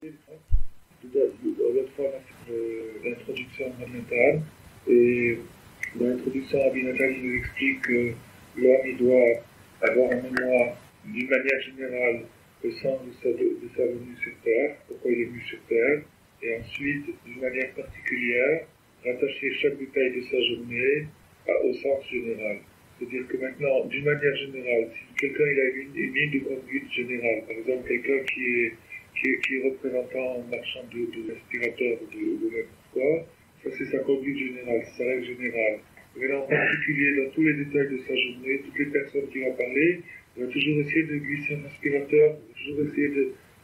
L'autre fois, on a fait l'introduction à Abinathan, et dans l'introduction à Abinathan, il nous explique que l'homme il doit avoir en mémoire, d'une manière générale, le sens de sa venue sur Terre, pourquoi il est venu sur Terre, et ensuite, d'une manière particulière, rattacher chaque détail de sa journée au sens général. C'est-à-dire que maintenant, d'une manière générale, si quelqu'un il a une ligne de conduite générale, par exemple quelqu'un qui est représentant un marchand de respirateurs de n'importe quoi, ça c'est sa conduite générale, c'est sa règle générale. Mais en particulier, dans tous les détails de sa journée, toutes les personnes qui vont parler, il va toujours essayer de glisser un aspirateur, il va toujours essayer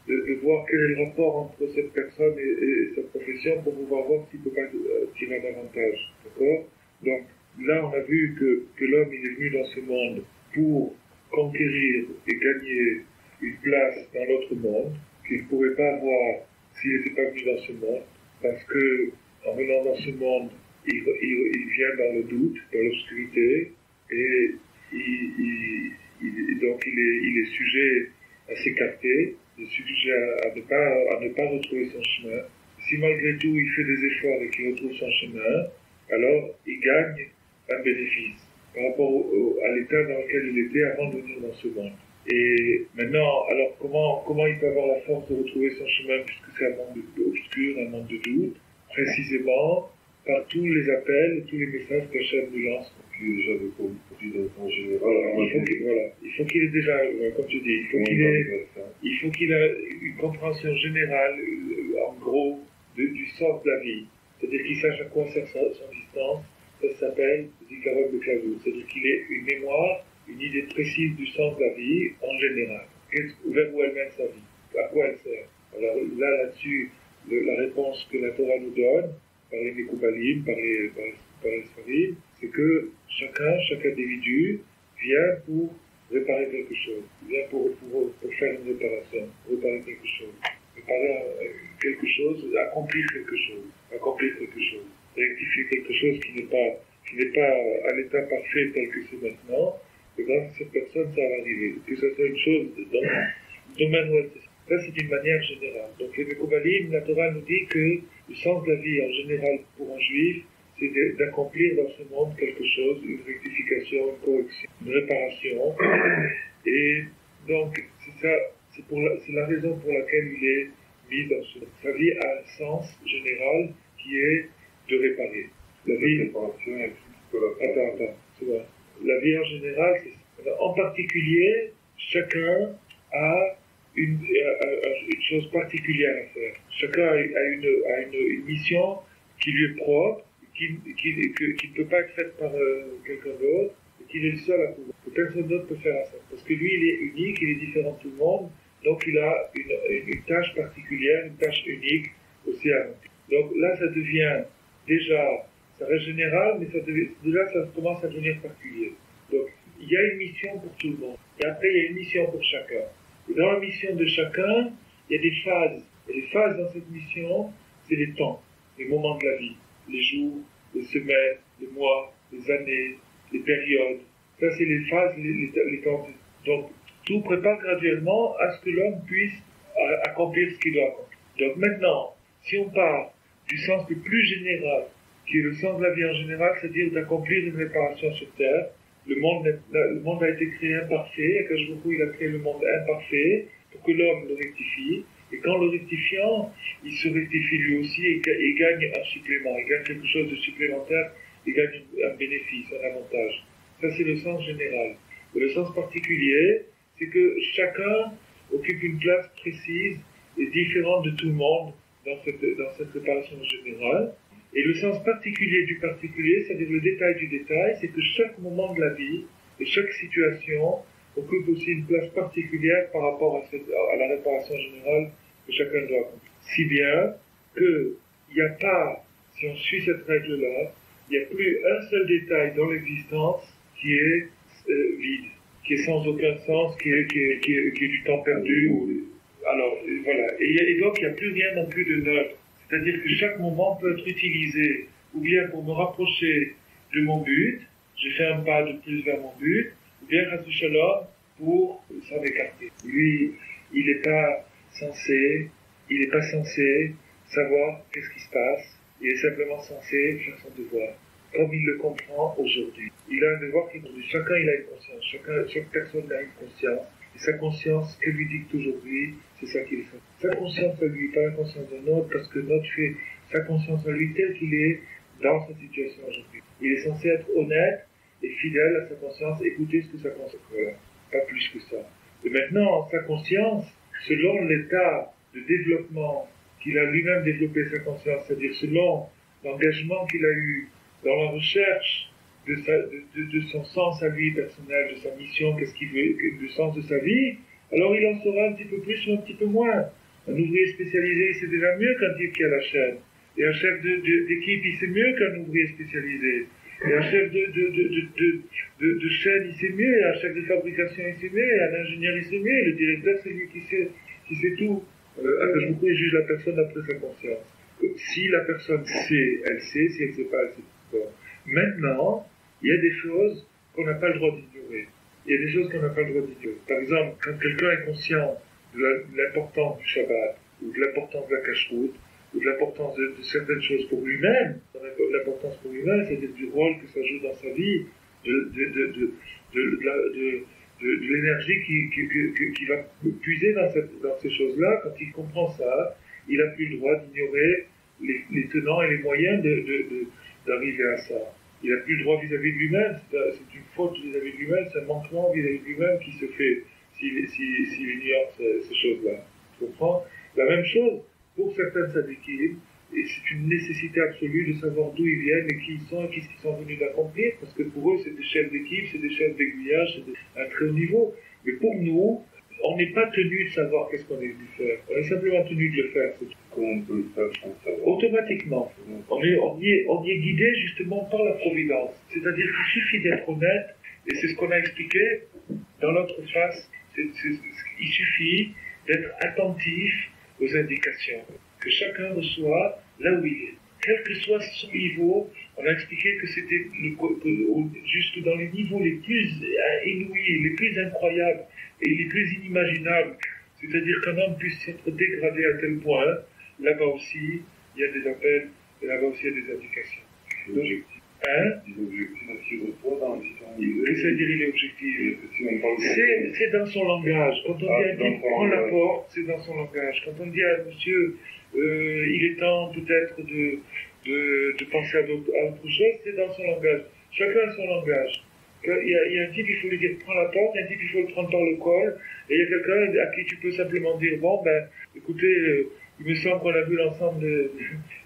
de voir quel est le rapport entre cette personne et sa profession pour pouvoir voir s'il ne peut pas tirer davantage. D'accord? Donc, là, on a vu que l'homme il est venu dans ce monde pour conquérir et gagner une place dans l'autre monde, qu'il ne pourrait pas avoir s'il n'était pas venu dans ce monde, parce que en venant dans ce monde, il vient dans le doute, dans l'obscurité, et donc il est sujet à s'écarter, il est sujet à ne pas retrouver son chemin. Si malgré tout il fait des efforts et qu'il retrouve son chemin, alors il gagne un bénéfice par rapport à l'état dans lequel il était avant de venir dans ce monde. Et maintenant, alors comment il peut avoir la force de retrouver son chemin puisque c'est un monde obscur, un monde de doute, précisément par tous les appels, tous les messages qu'Hachem nous lance. J'avais compris en général. Il faut qu'il ait déjà, comme tu dis, il faut qu'il ait une compréhension générale, en gros, du sens de la vie. C'est-à-dire qu'il sache à quoi sert son existence. Ça s'appelle Zikaron de Klavou. C'est-à-dire qu'il ait une mémoire, une idée précise du sens de la vie en général. Vers où elle mène sa vie, à quoi elle sert. Alors là-dessus, la réponse que la Torah nous donne, par les Mekoubalim, par les Sfarim, c'est que chaque individu vient pour réparer quelque chose, vient pour faire une réparation, réparer quelque chose, accomplir quelque chose, rectifier quelque chose qui n'est pas à l'état parfait tel que c'est maintenant, et dans cette personne, ça va arriver. Que ce soit une chose dans le domaine où elle se. Ça, c'est d'une manière générale. Donc, les Mekoubalim, la Torah nous dit que le sens de la vie en général pour un juif, c'est d'accomplir dans ce monde quelque chose, une rectification, une correction, une réparation. Et donc, c'est la raison pour laquelle il est mis dans ce monde. Sa vie a un sens général qui est de réparer. La vie. Attends, c'est vrai. La vie en général, c'est ça. En particulier, chacun a une chose particulière à faire. Chacun a une mission qui lui est propre, qui ne peut pas être faite par quelqu'un d'autre, et qu'il est le seul à pouvoir. Personne d'autre peut faire ça. Parce que lui, il est unique, il est différent de tout le monde, donc il a une tâche particulière, une tâche unique aussi à remplir. Donc là, ça devient déjà, ça reste général, mais déjà ça commence à devenir particulier. Donc il y a une mission pour tout le monde, et après il y a une mission pour chacun. Et dans la mission de chacun, il y a des phases. Et les phases dans cette mission, c'est les temps, les moments de la vie, les jours, les semaines, les mois, les années, les périodes. Ça, c'est les phases, les temps. Donc, tout prépare graduellement à ce que l'homme puisse accomplir ce qu'il doit accomplir. Donc maintenant, si on part du sens le plus général, qui est le sens de la vie en général, c'est-à-dire d'accomplir une réparation sur Terre, le monde a été créé imparfait, et que il a créé le monde imparfait pour que l'homme le rectifie. Et qu'en le rectifiant, il se rectifie lui aussi et gagne un supplément, il gagne quelque chose de supplémentaire, il gagne un bénéfice, un avantage. Ça, c'est le sens général. Et le sens particulier, c'est que chacun occupe une place précise et différente de tout le monde dans cette réparation générale. Et le sens particulier du particulier, c'est-à-dire le détail du détail, c'est que chaque moment de la vie et chaque situation occupe aussi une place particulière par rapport à la réparation générale que chacun doit accomplir. Si bien qu'il n'y a pas, si on suit cette règle-là, il n'y a plus un seul détail dans l'existence qui est vide, qui est sans aucun sens, qui est du temps perdu. Alors, voilà. Et donc, il n'y a plus rien non plus de neutre. C'est-à-dire que chaque moment peut être utilisé, ou bien pour me rapprocher de mon but, j'ai fait un pas de plus vers mon but, ou bien Chas v'Shalom pour s'en écarter. Lui, il n'est pas censé il n'est pas censé savoir qu'est-ce qui se passe, il est simplement censé faire son devoir, comme il le comprend aujourd'hui. Il a un devoir qui conduit. Chacun il a une conscience, chaque personne a une conscience, et sa conscience, que lui dicte aujourd'hui, c'est ça qu'il fait. Sa conscience à lui, pas la conscience d'un autre, parce que l'autre fait sa conscience à lui tel qu'il est dans sa situation aujourd'hui. Il est censé être honnête et fidèle à sa conscience, écouter ce que sa conscience veut, pas plus que ça. Et maintenant, sa conscience, selon l'état de développement qu'il a lui-même développé sa conscience, c'est-à-dire selon l'engagement qu'il a eu dans la recherche de son sens à lui personnel, de sa mission, qu'est-ce qu'il veut, du sens de sa vie, alors il en saura un petit peu plus ou un petit peu moins. Un ouvrier spécialisé, c'est déjà mieux qu'un type qui a la chaîne. Et un chef d'équipe, il sait mieux qu'un ouvrier spécialisé. Et un chef de chaîne, il sait mieux. Et un chef de fabrication, il sait mieux. Et un ingénieur, il sait mieux. Et le directeur, c'est lui qui sait tout. Akashmoku, il juge la personne après sa conscience. Si la personne sait, elle sait. Si elle ne sait pas, elle sait pas. Maintenant, il y a des choses qu'on n'a pas le droit d'ignorer. Il y a des choses qu'on n'a pas le droit d'ignorer. Par exemple, quand quelqu'un est conscient de l'importance du Shabbat, ou de l'importance de la cache-route, ou de l'importance de certaines choses pour lui-même, l'importance pour lui-même, c'est-à-dire du rôle que ça joue dans sa vie, de l'énergie qui va puiser dans ces choses-là. Quand il comprend ça, il n'a plus le droit d'ignorer les tenants et les moyens d'arriver à ça. Il n'a plus le droit vis-à-vis de lui-même, c'est une faute vis-à-vis de lui-même, c'est un manquement vis-à-vis de lui-même qui se fait s'il ignore ces choses-là. Tu comprends? La même chose pour certains sadikim, et c'est une nécessité absolue de savoir d'où ils viennent et qui ils sont et qu'est-ce qu'ils sont venus d'accomplir, parce que pour eux c'est des chefs d'équipe, c'est des chefs d'aiguillage, c'est un très haut niveau. Mais pour nous, on n'est pas tenu de savoir qu'est-ce qu'on est venu faire. On est simplement tenu de le faire. Comment on peut le faire sans savoir? Automatiquement. On y est guidé justement par la providence. C'est-à-dire qu'il suffit d'être honnête, et c'est ce qu'on a expliqué dans l'autre face, il suffit d'être attentif aux indications que chacun reçoit là où il est. Quel que soit son niveau, on a expliqué que c'était juste dans les niveaux les plus inouïs, les plus incroyables et les plus inimaginables, c'est-à-dire qu'un homme puisse s'être dégradé à tel point, là-bas aussi, il y a des appels, et là-bas aussi, il y a des indications. Des objectifs à suivre dans les différents niveaux. Qu'est-ce que ça veut dire, il est objectif? C'est dans son langage. Quand on dit à un type, prends la porte, c'est dans son langage. Quand on dit à un monsieur, il est temps peut-être de penser à autre chose, c'est dans son langage. Chacun a son langage. Il y a un type, il faut lui dire, prends la porte, il y a un type, il faut le prendre par le col, et il y a quelqu'un à qui tu peux simplement dire, bon, ben, écoutez, il me semble qu'on a vu l'ensemble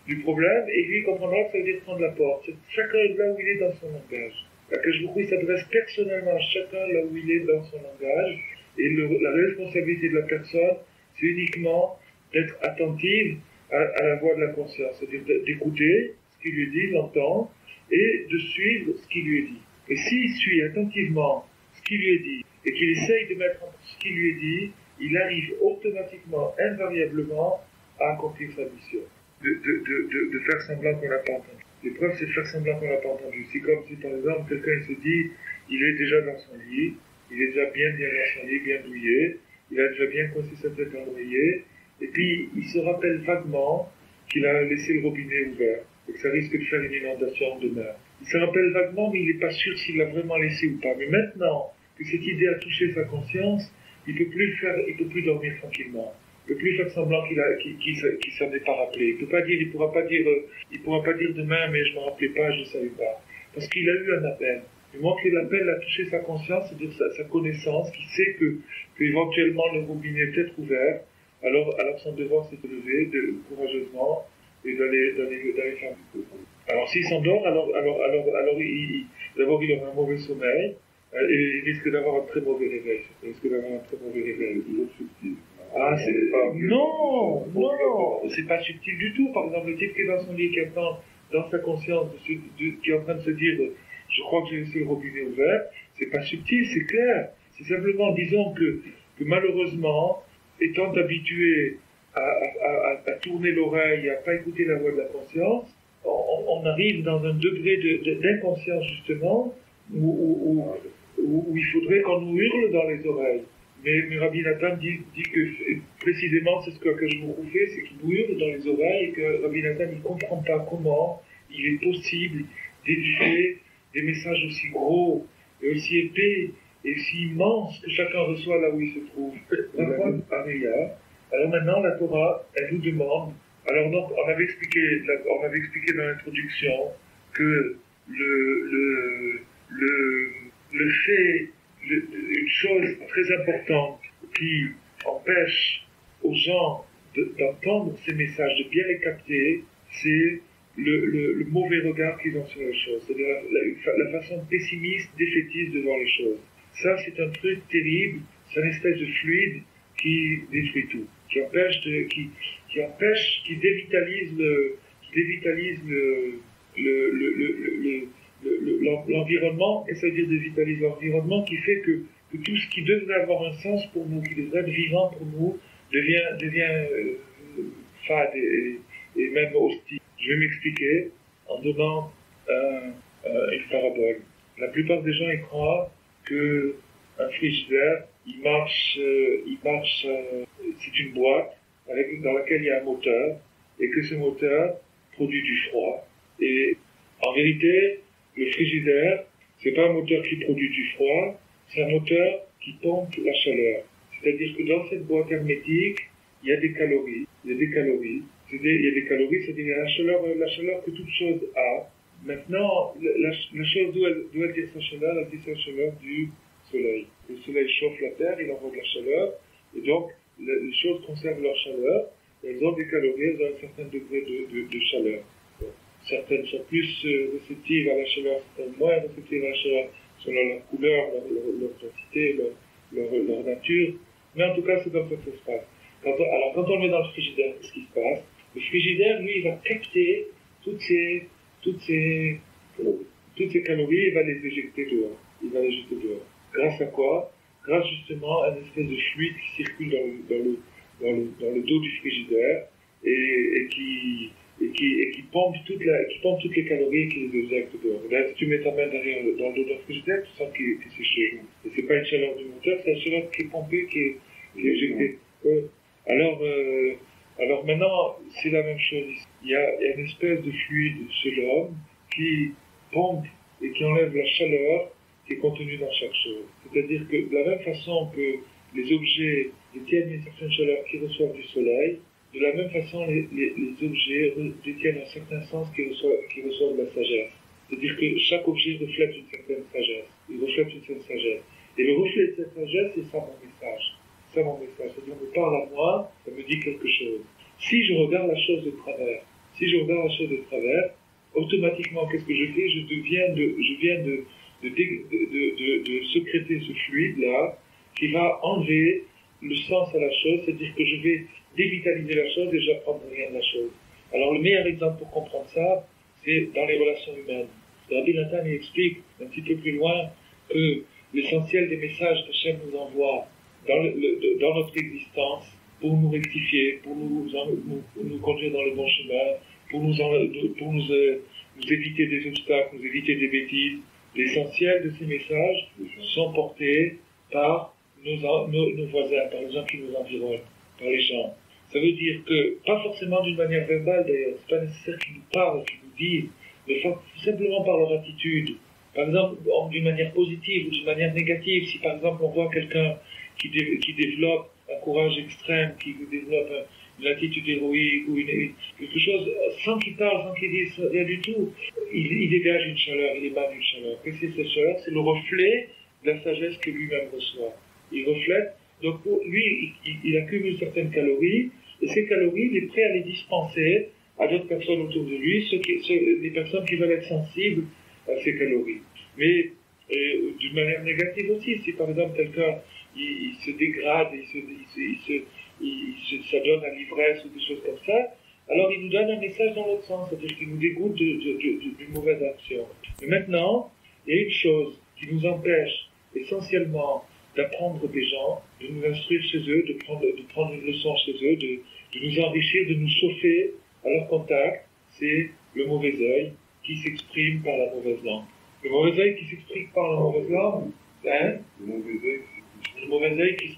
du problème, et lui, il comprendra que ça veut dire prendre la porte. Chacun est là où il est dans son langage. Akashmoku, il s'adresse personnellement à chacun là où il est dans son langage, et la responsabilité de la personne, c'est uniquement d'être attentive à la voix de la conscience, c'est-à-dire d'écouter ce qu'il lui dit, l'entendre, et de suivre ce qu'il lui est dit. Et s'il suit attentivement ce qui lui est dit, et qu'il essaye de mettre en ce qui lui est dit, il arrive automatiquement, invariablement, à accomplir sa mission. De faire semblant qu'on n'a pas entendu. L'épreuve, c'est de faire semblant qu'on n'a pas entendu. C'est comme si, par exemple, quelqu'un se dit, il est déjà dans son lit, il est déjà bien dans son lit, bien douillé, il a déjà bien coincé sa tête dans l'oreiller, et puis il se rappelle vaguement qu'il a laissé le robinet ouvert, et que ça risque de faire une inondation demain. Il se rappelle vaguement, mais il n'est pas sûr s'il l'a vraiment laissé ou pas. Mais maintenant que cette idée a touché sa conscience, il peut plus dormir tranquillement. Il peut plus faire semblant qu'il s'en est pas rappelé. Il pourra pas dire demain, mais je me rappelais pas, je savais pas. Parce qu'il a eu un appel. Du moment que l'appel a touché sa conscience, c'est-à-dire sa connaissance, qui sait que éventuellement le robinet est peut-être ouvert, alors son devoir c'est de lever courageusement et d'aller faire du coup. Alors s'il s'endort, d'abord il aura un mauvais sommeil, et il risque d'avoir un très mauvais réveil. Ah, non, c'est pas subtil du tout. Par exemple, le type qui est dans son lit, qui attend dans sa conscience, qui est en train de se dire, je crois que j'ai laissé le robinet ouvert, c'est pas subtil, c'est clair. C'est simplement, disons que malheureusement, étant habitué à tourner l'oreille, à pas écouter la voix de la conscience, on arrive dans un degré d'inconscience justement où il faudrait qu'on nous hurle dans les oreilles. mais Rabbi Nathan dit que précisément c'est ce que je vous fait, c'est qu'il bouille dans les oreilles et que Rabbi Nathan ne comprend pas comment il est possible d'éduquer des messages aussi gros et aussi épais et aussi immenses que chacun reçoit là où il se trouve. Alors maintenant la Torah, elle nous demande, alors donc, on avait expliqué dans l'introduction que le fait, une chose très importante qui empêche aux gens d'entendre ces messages, de bien les capter, c'est le mauvais regard qu'ils ont sur les choses, c'est-à-dire la façon pessimiste, défaitiste de voir les choses. Ça, c'est un truc terrible, c'est une espèce de fluide qui détruit tout, qui dévitalise l'environnement, et ça veut dire dévitalise l'environnement, qui fait que tout ce qui devrait avoir un sens pour nous, qui devrait être vivant pour nous, devient fade et même hostile. Je vais m'expliquer en donnant une parabole. La plupart des gens y croient que un frigidaire, il marche, c'est une boîte dans laquelle il y a un moteur, et que ce moteur produit du froid. Et en vérité, le frigidaire, c'est pas un moteur qui produit du froid, c'est un moteur qui pompe la chaleur. C'est-à-dire que dans cette boîte hermétique, il y a des calories. C'est-à-dire la chaleur que toute chose a. Maintenant, la chose d'où elle tire sa chaleur, elle tire sa chaleur du soleil. Le soleil chauffe la terre, il envoie de la chaleur, et donc les choses conservent leur chaleur, elles ont des calories, elles ont un certain degré de chaleur. Certaines sont plus réceptives à la chaleur, certaines moins réceptives à la chaleur, selon leur couleur, leur densité, leur nature. Mais en tout cas, c'est comme ça que ça se passe. Quand on le met dans le frigidaire, qu'est-ce qui se passe? Le frigidaire, lui, il va capter toutes ces calories, il va les éjecter dehors. Grâce à quoi? Grâce justement à une espèce de fluide qui circule dans le dos du frigidaire et qui pompe toutes les calories et qui les éjecte dehors. Là, si tu mets ta main dans le dos d'un frigidaire, tu sens que c'est chaud. Et c'est pas une chaleur du moteur, c'est une chaleur qui est pompée, qui est éjectée. Alors maintenant, c'est la même chose ici. Il y a une espèce de fluide chez l'homme qui pompe et qui enlève la chaleur qui est contenue dans chaque chose. C'est-à-dire que de la même façon que les objets détiennent une certaine chaleur qui reçoivent du soleil, de la même façon les objets détiennent un certain sens qui reçoivent de la sagesse. C'est-à-dire que chaque objet reflète une certaine sagesse. Il reflète une certaine sagesse. Et le reflet de cette sagesse, c'est ça mon message. C'est-à-dire, on me parle à moi, ça me dit quelque chose. Si je regarde la chose de travers, automatiquement, qu'est-ce que je fais? Je viens de sécréter ce fluide-là, qui va enlever le sens à la chose, c'est-à-dire que je vais dévitaliser la chose et j'apprends rien de la chose. Alors, le meilleur exemple pour comprendre ça, c'est dans les relations humaines. Rabbi Nathan explique un petit peu plus loin que l'essentiel des messages qu'Hachem nous envoie dans notre existence, pour nous rectifier, pour nous conduire dans le bon chemin, pour nous éviter des obstacles, nous éviter des bêtises. L'essentiel de ces messages sont portés par nos voisins, par les gens qui nous environnent, par les gens. Ça veut dire que, pas forcément d'une manière verbale d'ailleurs, c'est pas nécessaire qu'ils nous parlent, qu'ils nous disent, mais simplement par leur attitude. Par exemple, d'une manière positive ou d'une manière négative, si par exemple on voit quelqu'un qui développe un courage extrême, qui développe une attitude héroïque ou quelque chose, sans qu'il parle, sans qu'il dise rien du tout, il dégage une chaleur, il émane une chaleur. Qu'est-ce que c'est cette chaleur? C'est le reflet de la sagesse que lui-même reçoit. Il reflète, donc pour lui, il accumule certaines calories, et ces calories, il est prêt à les dispenser à d'autres personnes autour de lui, des personnes qui veulent être sensibles à ces calories. Mais d'une manière négative aussi, si par exemple quelqu'un il se dégrade, il s'adonne à l'ivresse ou des choses comme ça, alors il nous donne un message dans l'autre sens, c'est-à-dire qu'il nous dégoûte d'une mauvaise action. Mais maintenant, il y a une chose qui nous empêche essentiellement d'apprendre des gens, de nous instruire chez eux, de prendre une leçon chez eux, de nous enrichir, de nous chauffer à leur contact, c'est le mauvais œil qui s'exprime par la mauvaise langue. Le mauvais œil qui s'exprime par la mauvaise langue, Le mauvais œil, mauvais œil qui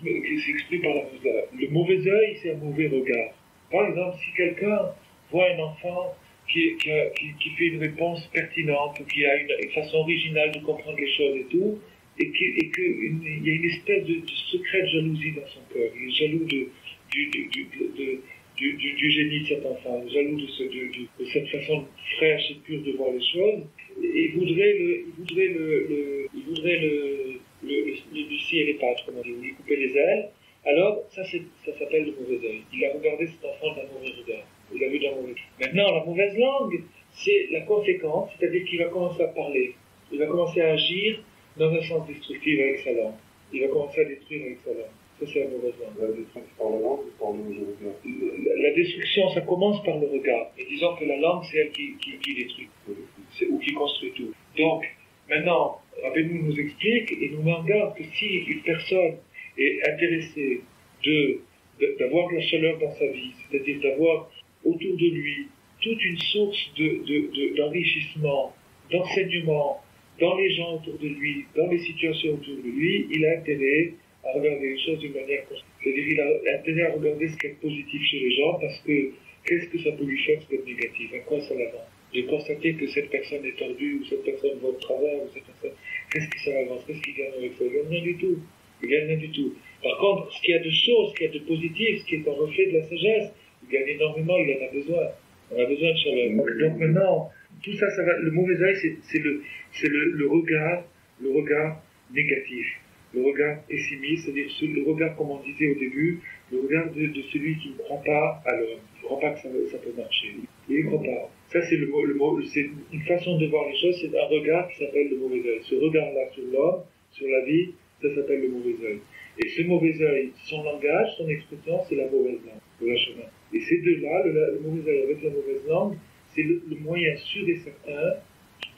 s'explique par la mauvaise œil. Le mauvais œil, c'est un mauvais regard. Par exemple, si quelqu'un voit un enfant qui fait une réponse pertinente, ou qui a une façon originale de comprendre les choses et tout, et qu'il y a une espèce de secrète jalousie dans son cœur. Il est jaloux du génie de cet enfant, jaloux de cette façon fraîche et pure de voir les choses, et il voudrait lui et les pattes, comme on dit, ou lui couper les ailes. Alors, ça s'appelle le mauvais œil. Il a regardé cet enfant d'un mauvais regard. Il a vu d'un mauvais regard. Maintenant, la mauvaise langue, c'est la conséquence, c'est-à-dire qu'il va commencer à parler. Il va commencer à agir dans un sens destructif avec sa langue. Il va commencer à détruire avec sa langue. Ça, c'est la mauvaise langue. La destruction par la langue ou par le regard? La destruction, ça commence par le regard. Et disons que la langue, c'est elle qui détruit. Ou qui construit tout. Donc, maintenant, Rabbeinu nous explique et nous met en garde que si une personne est intéressée d'avoir la chaleur dans sa vie, c'est-à-dire d'avoir autour de lui toute une source d'enrichissement, d'enseignement dans les gens autour de lui, dans les situations autour de lui, il a intérêt à regarder les choses d'une manière constructive. C'est-à-dire qu'il a intérêt à regarder ce qui est positif chez les gens, parce que qu'est-ce que ça peut lui faire ce qui est négatif? À quoi ça l'avance? De constater que cette personne est tordue, ou cette personne va au travers, ou cette personne, qu'est-ce que ça avance? Qu'est-ce qu'il gagne avec ça? Il gagne rien du tout. Il gagne rien du tout. Par contre, ce qu'il y a de choses, ce qu'il y a de positif, ce qui est un reflet de la sagesse, il gagne énormément, il en a besoin. On a besoin de chaleur. Donc maintenant, tout ça, ça va. Le mauvais œil, c'est le regard négatif, le regard pessimiste, c'est-à-dire le regard, comme on disait au début, le regard de celui qui ne croit pas à l'homme, qui ne croit pas que ça peut marcher. Il ne croit pas. Ça, c'est c'est une façon de voir les choses, c'est un regard qui s'appelle le mauvais œil. Ce regard-là sur l'homme, sur la vie, ça s'appelle le mauvais œil. Et ce mauvais œil, son langage, son expression, c'est la mauvaise langue, le lâchement. Et ces deux-là, le mauvais œil avec la mauvaise langue, c'est le moyen sûr et certain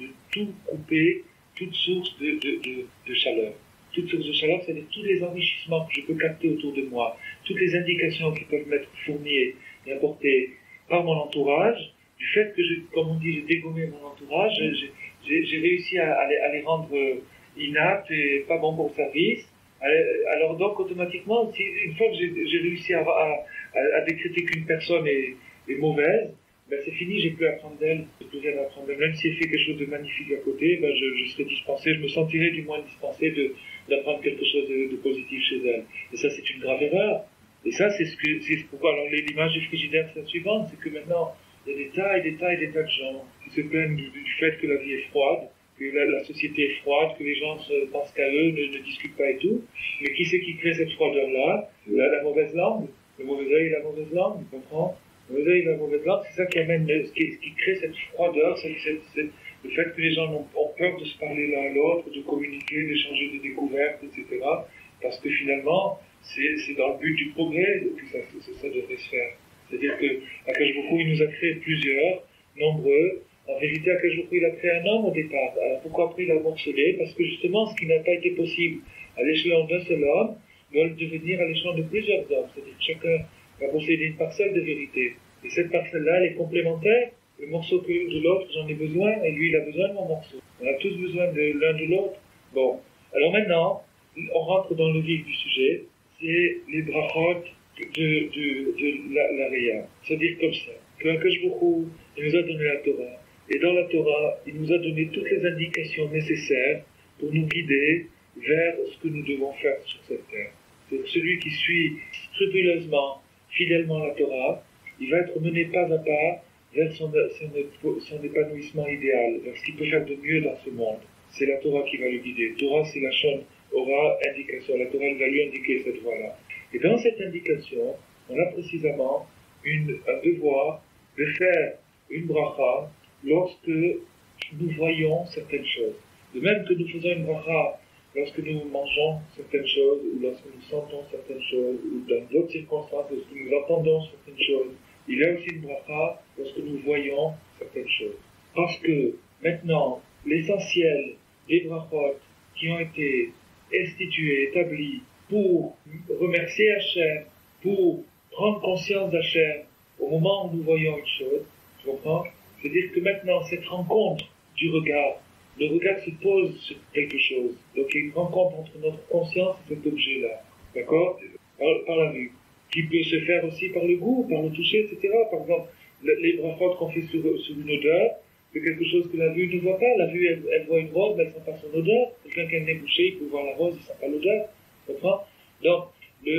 de tout couper, toute source de chaleur. Toute source de chaleur, c'est-à-dire tous les enrichissements que je peux capter autour de moi, toutes les indications qui peuvent m'être fournies et apportées par mon entourage, du fait que, comme on dit, j'ai dégommé mon entourage, j'ai réussi à les rendre inaptes et pas bons pour le service. Alors donc, automatiquement, une fois que j'ai réussi à décréter qu'une personne est mauvaise, ben c'est fini, j'ai plus à apprendre d'elle, j'ai plus rien à apprendre d'elle. Même si elle fait quelque chose de magnifique à côté, ben je serai dispensé, je me sentirai du moins dispensé d'apprendre quelque chose de positif chez elle. Et ça, c'est une grave erreur. Et ça, c'est pourquoi, alors l'image du frigidaire, c'est la suivante, c'est que maintenant, il y a des tas et des tas de gens qui se plaignent du fait que la vie est froide, que la société est froide, que les gens pensent qu'à eux, ne discutent pas et tout. Mais qui c'est qui crée cette froideur-là? La mauvaise langue, le mauvais œil et la mauvaise langue, tu comprends? Le mauvais œil et la mauvaise langue, c'est ça qui amène, qui crée cette froideur, c'est le fait que les gens ont peur de se parler l'un à l'autre, de communiquer, d'échanger des découvertes, etc. Parce que finalement, c'est dans le but du progrès que ça devrait se faire. C'est-à-dire que Akadosh Baruch Hu, il nous a créé plusieurs, nombreux. En vérité, Akadosh Baruch Hu, il a créé un homme au départ. Alors pourquoi après il a morcelé? Parce que justement, ce qui n'a pas été possible à l'échelon d'un seul homme doit le devenir à l'échelon de plusieurs hommes. C'est-à-dire que chacun va posséder une parcelle de vérité. Et cette parcelle-là, elle est complémentaire. Le morceau de l'autre, j'en ai besoin, et lui, il a besoin de mon morceau. On a tous besoin de l'un de l'autre. Bon. Alors maintenant, on rentre dans le vif du sujet. C'est les brachot de la Réa. C'est-à-dire comme ça. Que Akadosh Baruch Hu, il nous a donné la Torah. Et dans la Torah, il nous a donné toutes les indications nécessaires pour nous guider vers ce que nous devons faire sur cette terre. C'est celui qui suit scrupuleusement, fidèlement la Torah, il va être mené pas à pas vers son épanouissement idéal, vers ce qu'il peut faire de mieux dans ce monde. C'est la Torah qui va le guider. Torah, c'est la Shon, aura indication. La Torah, elle va lui indiquer cette voie-là. Et dans cette indication, on a précisément un devoir de faire une bracha lorsque nous voyons certaines choses. De même que nous faisons une bracha lorsque nous mangeons certaines choses, ou lorsque nous sentons certaines choses, ou dans d'autres circonstances, lorsque nous entendons certaines choses, il y a aussi une bracha lorsque nous voyons certaines choses. Parce que maintenant, l'essentiel des brachot qui ont été institués, établis pour remercier Hachem, pour prendre conscience d'Hachem au moment où nous voyons une chose, tu comprends? C'est-à-dire que maintenant, cette rencontre du regard, le regard se pose sur quelque chose. Donc il y a une rencontre entre notre conscience et cet objet-là. D'accord? Par la vue. Qui peut se faire aussi par le goût, par le toucher, etc. Par exemple, les brachot qu'on fait sur une odeur, c'est quelque chose que la vue ne voit pas. La vue, elle voit une rose, mais elle ne sent pas son odeur. Quelqu'un qui a le nez bouché, il peut voir la rose, il ne sent pas l'odeur. Comprends? Donc, il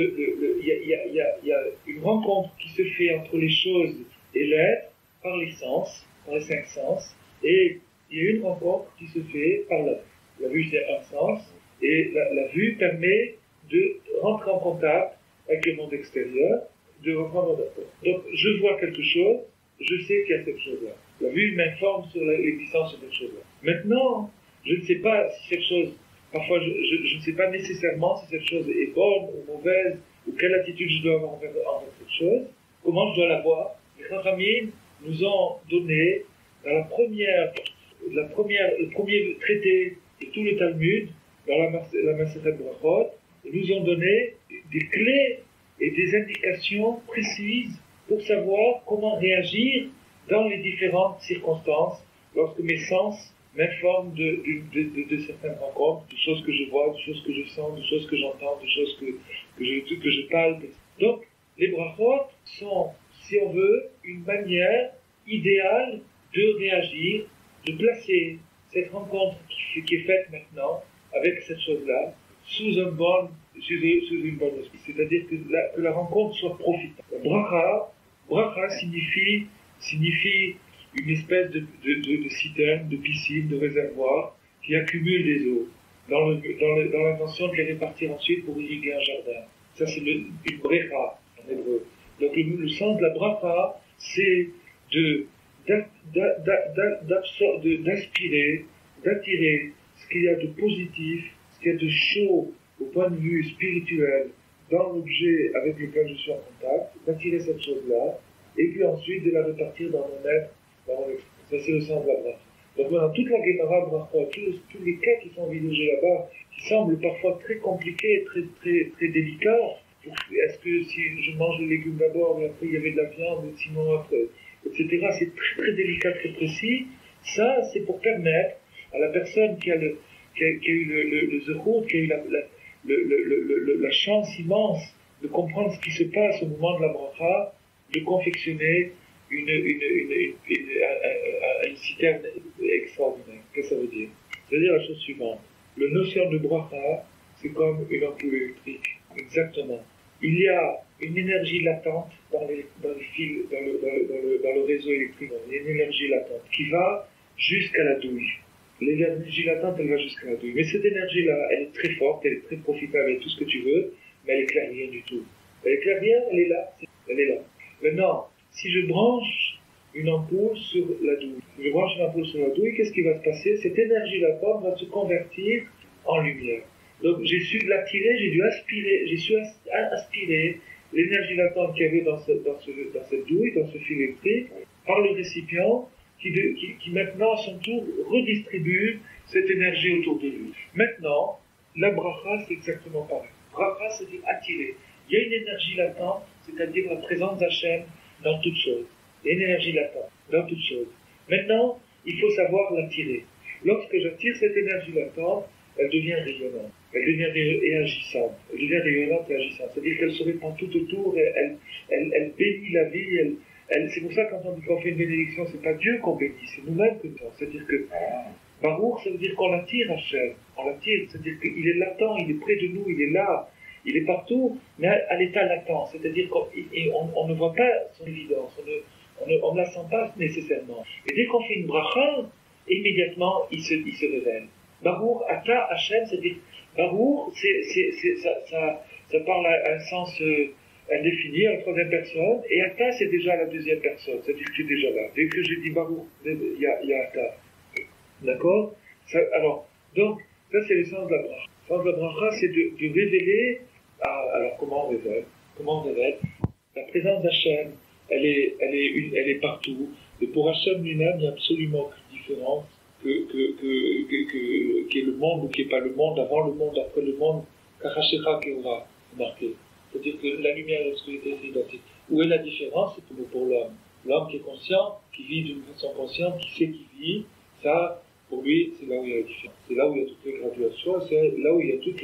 y a une rencontre qui se fait entre les choses et l'être par les sens, par les 5 sens, et il y a une rencontre qui se fait par la vue. La vue, c'est un sens, et la vue permet de rentrer en contact avec le monde extérieur, de reprendre. Donc, je vois quelque chose, je sais qu'il y a cette chose-là. La vue m'informe sur l'existence de cette chose-là. Maintenant, je ne sais pas si cette chose, parfois je ne sais pas nécessairement si cette chose est bonne ou mauvaise, ou quelle attitude je dois avoir envers cette chose, comment je dois la voir. Les Chachamim nous ont donné, dans le premier traité de tout le Talmud, dans la Masechet Brachot, ils nous ont donné des clés et des indications précises pour savoir comment réagir dans les différentes circonstances lorsque mes sens m'informent de certaines rencontres, de choses que je vois, de choses que je sens, de choses que j'entends, de choses que je palpe. Donc, les brachot sont, si on veut, une manière idéale de réagir, de placer cette rencontre qui est faite maintenant avec cette chose-là sous une bonne esprit. C'est-à-dire que la rencontre soit profitable. Bracha signifie une espèce de citerne, de piscine, de réservoir qui accumule les eaux dans l'intention de les répartir ensuite pour irriguer un jardin. Ça, c'est une brecha en hébreu. Donc le sens de la bracha, c'est d'inspirer, d'attirer ce qu'il y a de positif, ce qu'il y a de chaud au point de vue spirituel dans l'objet avec lequel je suis en contact, d'attirer cette chose-là, et puis ensuite de la répartir dans mon être, dans mon esprit. Ça, c'est le sens de la bracha. Donc maintenant, toute la Gemara bracha, tous les cas qui sont envisagés là-bas, qui semblent parfois très compliqués, très délicats. Est-ce que si je mange les légumes d'abord, et après il y avait de la viande, et sinon après, etc. C'est très délicat, très précis. Ça, c'est pour permettre à la personne qui a eu le zechut, qui a eu la chance immense de comprendre ce qui se passe au moment de la bracha, de confectionner une citerne extraordinaire. Qu'est-ce que ça veut dire? Ça veut dire la chose suivante. La notion de bracha, c'est comme une ampoule électrique. Exactement. Il y a une énergie latente dans les fils, dans le réseau électrique. Il y a une énergie latente qui va jusqu'à la douille. L'énergie latente, elle va jusqu'à la douille. Mais cette énergie-là, elle est très forte, elle est très profitable, elle est tout ce que tu veux, mais elle éclaire rien du tout. Elle éclaire rien, elle est là. Elle est là. Maintenant, si je branche une ampoule sur la douille, qu'est-ce qui va se passer? Cette énergie latente va se convertir en lumière. Donc j'ai su l'attirer, j'ai su aspirer l'énergie latente qu'il y avait dans cette douille, dans ce fil électrique, par le récipient qui maintenant à son tour redistribue cette énergie autour de lui. Maintenant, la bracha c'est exactement pareil. Bracha c'est dire attirer. Il y a une énergie latente, c'est-à-dire la présence d'Hachem dans toute chose. Il y a une énergie latente dans toute chose. Maintenant, il faut savoir l'attirer. Lorsque j'attire cette énergie latente, elle devient rayonnante, elle devient agissante, elle devient rayonnante et agissante. C'est-à-dire qu'elle se répand tout autour, elle bénit la vie, c'est pour ça que quand on dit qu'on fait une bénédiction, c'est pas Dieu qu'on bénit, c'est nous-mêmes que nous faisons. C'est-à-dire que Baruch, ça veut dire qu'on l'attire Hachem, on l'attire, c'est-à-dire qu'il est latent, il est près de nous, il est là, il est partout, mais à l'état latent, c'est-à-dire qu'on ne voit pas son évidence, on ne la sent pas nécessairement. Et dès qu'on fait une bracha, immédiatement il se révèle. Baruch, Ata, Hachem, c'est-à-dire, Baruch, ça parle à un sens indéfini, à la troisième personne, et Ata, c'est déjà la deuxième personne, c'est-à-dire que tu es déjà là. Dès que je dis Baruch, il y a Ata. D'accord? Alors, donc, ça c'est le sens de la bracha. Le sens de la bracha, c'est de révéler, alors comment on révèle? La présence d'Hachem, elle est partout, et pour Hachem lui-même, il n'y a absolument aucune différence qui est le monde ou qui n'est pas le monde, avant le monde, après le monde, Kachashera Keora, marqué. C'est-à-dire que la lumière et l'obscurité sont identiques. Où est la différence? C'est pour l'homme. L'homme qui est conscient, qui vit d'une façon consciente, qui sait qu'il vit, ça, Pour lui, c'est là où il y a la différence. C'est là où il y a toutes les graduations, c'est là où il y a toutes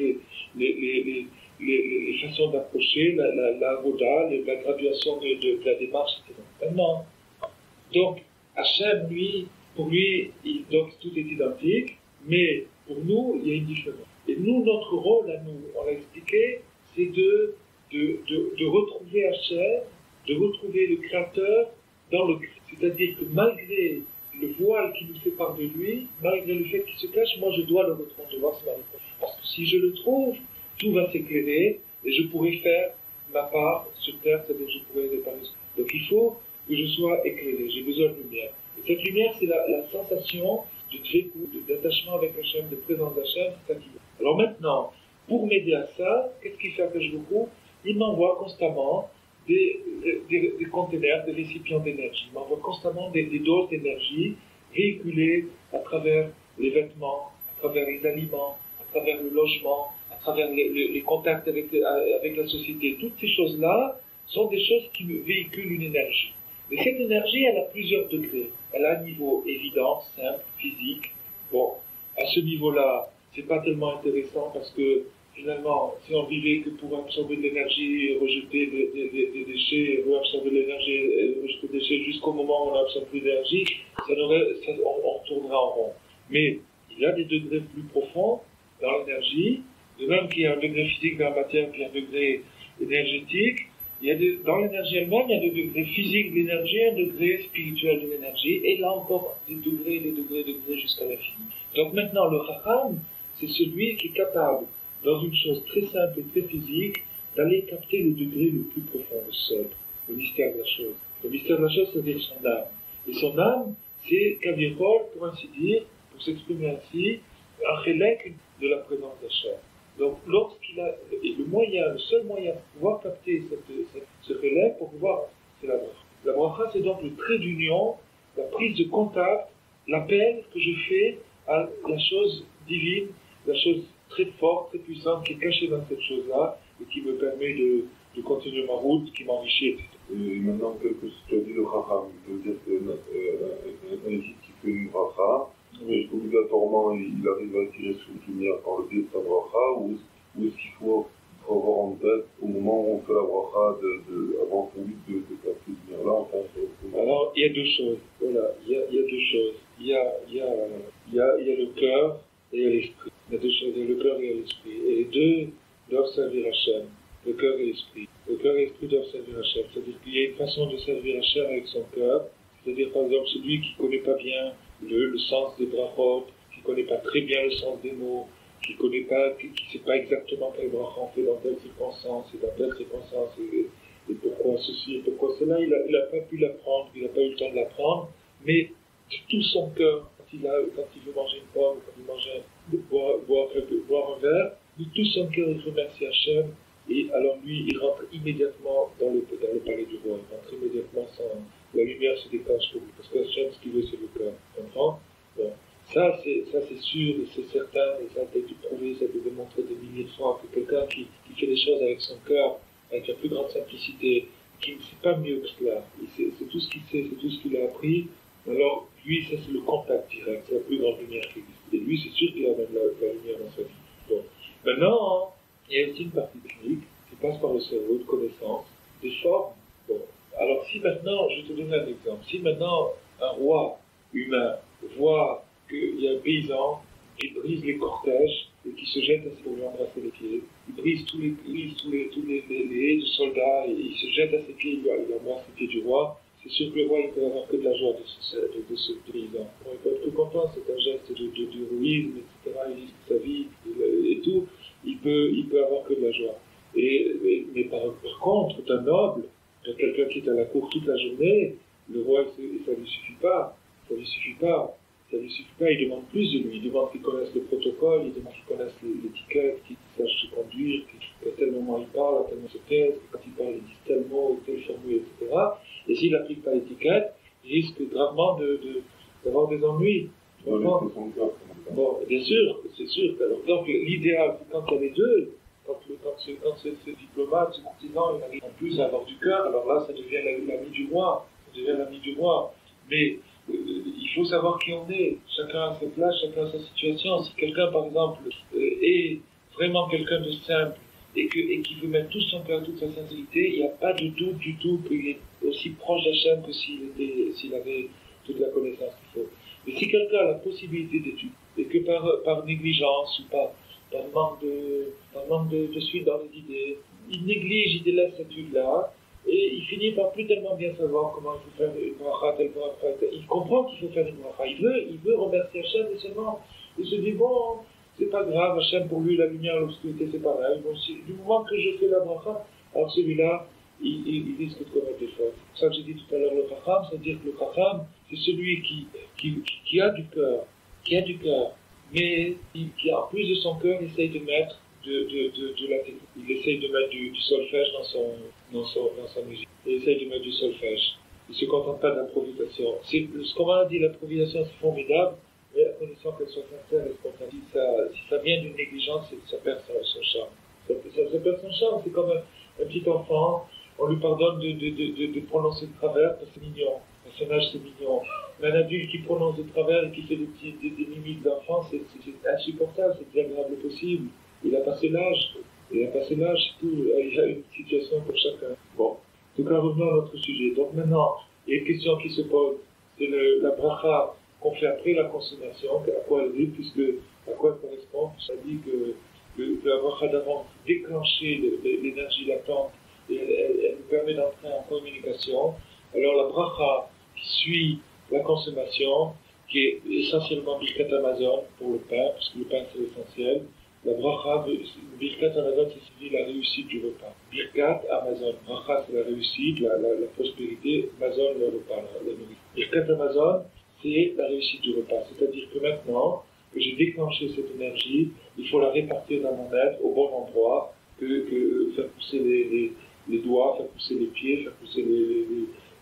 les façons d'approcher, la voda, la graduation de la démarche, etc. Maintenant, donc, Hachem, lui, pour lui, donc tout est identique, mais pour nous, il y a une différence. Et nous, notre rôle à nous, on l'a expliqué, c'est de retrouver Hachem, de retrouver le Créateur dans le Christ. C'est-à-dire que malgré le voile qui nous sépare de lui, malgré le fait qu'il se cache, moi je dois le retrouver, je dois voir ma réponse. Parce que si je le trouve, tout va s'éclairer et je pourrai faire ma part sur terre, c'est-à-dire que je pourrai réparer. Donc il faut que je sois éclairé, j'ai besoin de lumière. Et cette lumière, c'est la sensation d'attachement avec Hachem, de présence d'Hachem, c'est ça qui veut. Alors maintenant, pour m'aider à ça, qu'est-ce qu'il fait que je beaucoup? Il m'envoie constamment des conteneurs, des récipients d'énergie. Il m'envoie constamment des doses d'énergie véhiculées à travers les vêtements, à travers les aliments, à travers le logement, à travers les contacts avec la société. Toutes ces choses-là sont des choses qui me véhiculent une énergie. Et cette énergie, elle a plusieurs degrés. Elle a un niveau évident, simple, physique. Bon, à ce niveau-là, c'est pas tellement intéressant parce que finalement, si on vivait que pour absorber de l'énergie, rejeter des déchets, absorber de l'énergie, rejeter des déchets jusqu'au moment où on absorbe plus d'énergie, on tournerait en rond. Mais il y a des degrés plus profonds dans l'énergie, de même qu'il y a un degré physique dans la matière, puis un degré énergétique. Dans l'énergie elle-même, il y a des degrés physiques de l'énergie, un degré spirituel de l'énergie, et là encore des degrés jusqu'à l'infini. Donc maintenant, le Chacham, c'est celui qui est capable, dans une chose très simple et très physique, d'aller capter le degré le plus profond, le seul, le mystère de la chose. Le mystère de la chose, c'est-à-dire son âme. Et son âme, c'est Kavirol, pour ainsi dire, pour s'exprimer ainsi, un chélek de la présence d'Hachem. Donc, lorsqu'il a, et le seul moyen de pouvoir capter ce relais, pour pouvoir, c'est la bracha. La bracha, c'est donc le trait d'union, la prise de contact, l'appel que je fais à la chose divine, la chose très forte, très puissante, qui est cachée dans cette chose-là, et qui me permet de continuer ma route, qui m'enrichit, etc. Et maintenant que tu as dit le Chacham, ça veut dire qu'un égypte qui fait une bracha, obligatoirement il arrive à tirer sur une lumière par le biais de sa bracha, ou est-ce qu'il faut avoir en tête au moment où on fait la bracha avant qu'on dise de capter cette lumière-là, Alors, il y a deux choses. Voilà, il y a deux choses. Il y a le cœur et il y a l'esprit. Il y a deux choses, il y a le cœur et il y a l'esprit. Et les deux doivent servir Hachem. Le cœur et l'esprit. Le cœur et l'esprit doivent servir Hachem. C'est-à-dire qu'il y a une façon de servir Hachem avec son cœur. C'est-à-dire, par exemple, celui qui ne connaît pas bien le sens des brachot, qui ne connaît pas très bien le sens des mots, qui ne sait pas exactement quel bracha on fait dans telle circonstance et dans telle circonstance, et pourquoi ceci et pourquoi cela, il n'a pas pu l'apprendre, il n'a pas eu le temps de l'apprendre, mais de tout son cœur, quand il veut manger une pomme, quand il boire un verre, de tout son cœur, il remercie Hachem, et alors lui, il rentre immédiatement dans le palais du roi, il rentre immédiatement la lumière se déclenche pour lui, parce que Hachem, ce qu'il veut, c'est le cœur, tu comprends? Bon. Ça, c'est sûr, et c'est certain, et ça a été prouvé, ça a été démontré des milliers de fois, que quelqu'un qui fait les choses avec son cœur, avec la plus grande simplicité, qui ne sait pas mieux que cela, c'est tout ce qu'il sait, c'est tout ce qu'il a appris, alors lui, ça c'est le contact direct, c'est la plus grande lumière qui existe. Et lui, c'est sûr qu'il amène la lumière dans sa vie. Bon. Maintenant, il y a aussi une partie technique qui passe par le cerveau, de connaissance, des formes. Bon. Alors si maintenant, je vais te donner un exemple, si maintenant un roi humain voit qu'il y a un paysan qui brise les cortèges et qui se jette pour lui embrasser les pieds. Il brise tous les haies de soldats et il se jette à ses pieds, il embrasse les pieds du roi. C'est sûr que le roi il peut avoir que de la joie de ce paysan. Il peut être tout content, c'est un geste d'héroïsme, etc. Il risque sa vie et tout. Il peut avoir que de la joie. Mais par contre, d'un noble, de quelqu'un qui est à la cour toute la journée, le roi, ça ne lui suffit pas. Ça ne lui suffit pas, il demande plus de lui, il demande qu'il connaisse le protocole, il demande qu'il connaisse l'étiquette, qu'il sache se conduire, qu'à tel moment il parle, à tel moment il se taise, que quand il parle il dit tel mot, telle formule, etc. Et s'il n'applique pas l'étiquette, il risque gravement d'avoir des ennuis. Bon, bien sûr, c'est sûr. Alors, donc l'idéal, c'est quand il y a les deux, quand ce diplomate, ce courtisan, il arrive en plus à avoir du cœur, alors là ça devient l'ami du roi, Mais il faut savoir qui on est. Chacun a sa place, chacun a sa situation. Si quelqu'un, par exemple, est vraiment quelqu'un de simple et qui veut mettre tout son cœur, toute sa sincérité, il n'y a pas de doute du tout qu'il est aussi proche d'Hachem que s'il avait toute la connaissance qu'il faut. Mais si quelqu'un a la possibilité d'étudier et que par négligence ou par manque de suite dans les idées, il néglige, il délaisse cette étude-là, et il finit par plus tellement bien savoir comment il faut faire une bracha, telle bracha. Il comprend qu'il faut faire une bracha. Il veut remercier Hachem et seulement il se dit bon, c'est pas grave, Hachem pour lui la lumière, l'obscurité c'est pareil. Bon, du moment que je fais la bracha, alors celui-là, il risque de commettre des fautes. C'est pour ça que j'ai dit tout à l'heure le chacham, c'est-à-dire que le chacham, c'est celui qui a du cœur, mais qui en plus de son cœur essaye de mettre de la technique. Il essaye de mettre du solfège dans sa musique. Il essaye de mettre du solfège. Il ne se contente pas d'improvisation. Ce qu'on a dit, l'improvisation c'est formidable, mais à condition qu'elle soit sincère et spontanée. Si ça vient d'une négligence, ça perd son charme. Ça perd son charme, c'est comme un petit enfant, on lui pardonne de prononcer de travers, parce que c'est mignon. À son âge, c'est mignon. Mais un adulte qui prononce de travers et qui fait des mimiques d'enfant, c'est insupportable, c'est désagréable possible. Il a passé l'âge, c'est tout. Il y a une situation pour chacun. Bon. En tout cas, revenons à notre sujet. Donc maintenant, il y a une question qui se pose. C'est la bracha qu'on fait après la consommation, à quoi elle dit, à quoi elle correspond. Ça dit que la bracha d'avant déclencher l'énergie latente et elle nous permet d'entrer en communication. Alors la bracha qui suit la consommation, qui est essentiellement Birkat Amazon pour le pain, parce que le pain c'est l'essentiel. La bracha, Birkat Amazon, c'est la réussite du repas. Birkat Amazon, bracha c'est la réussite, la prospérité, Amazon le repas, la nourriture. Birkat Amazon, c'est la réussite du repas. C'est-à-dire que maintenant que j'ai déclenché cette énergie, il faut la répartir dans mon être au bon endroit, que faire pousser les doigts, faire pousser les pieds, faire pousser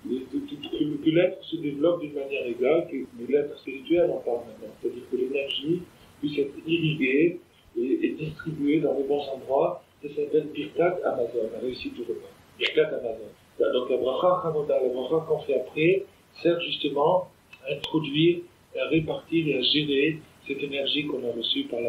que l'être se développe d'une manière égale, que l'être spirituel en parle maintenant. C'est-à-dire que l'énergie puisse être irriguée et distribuée dans les bons endroits. Ça s'appelle Birkat Amazon, la réussite du repas. Birkat Amazon. Donc la bracha Hamoda, la bracha qu'on fait après, sert justement à introduire, à répartir et à gérer cette énergie qu'on a reçue grâce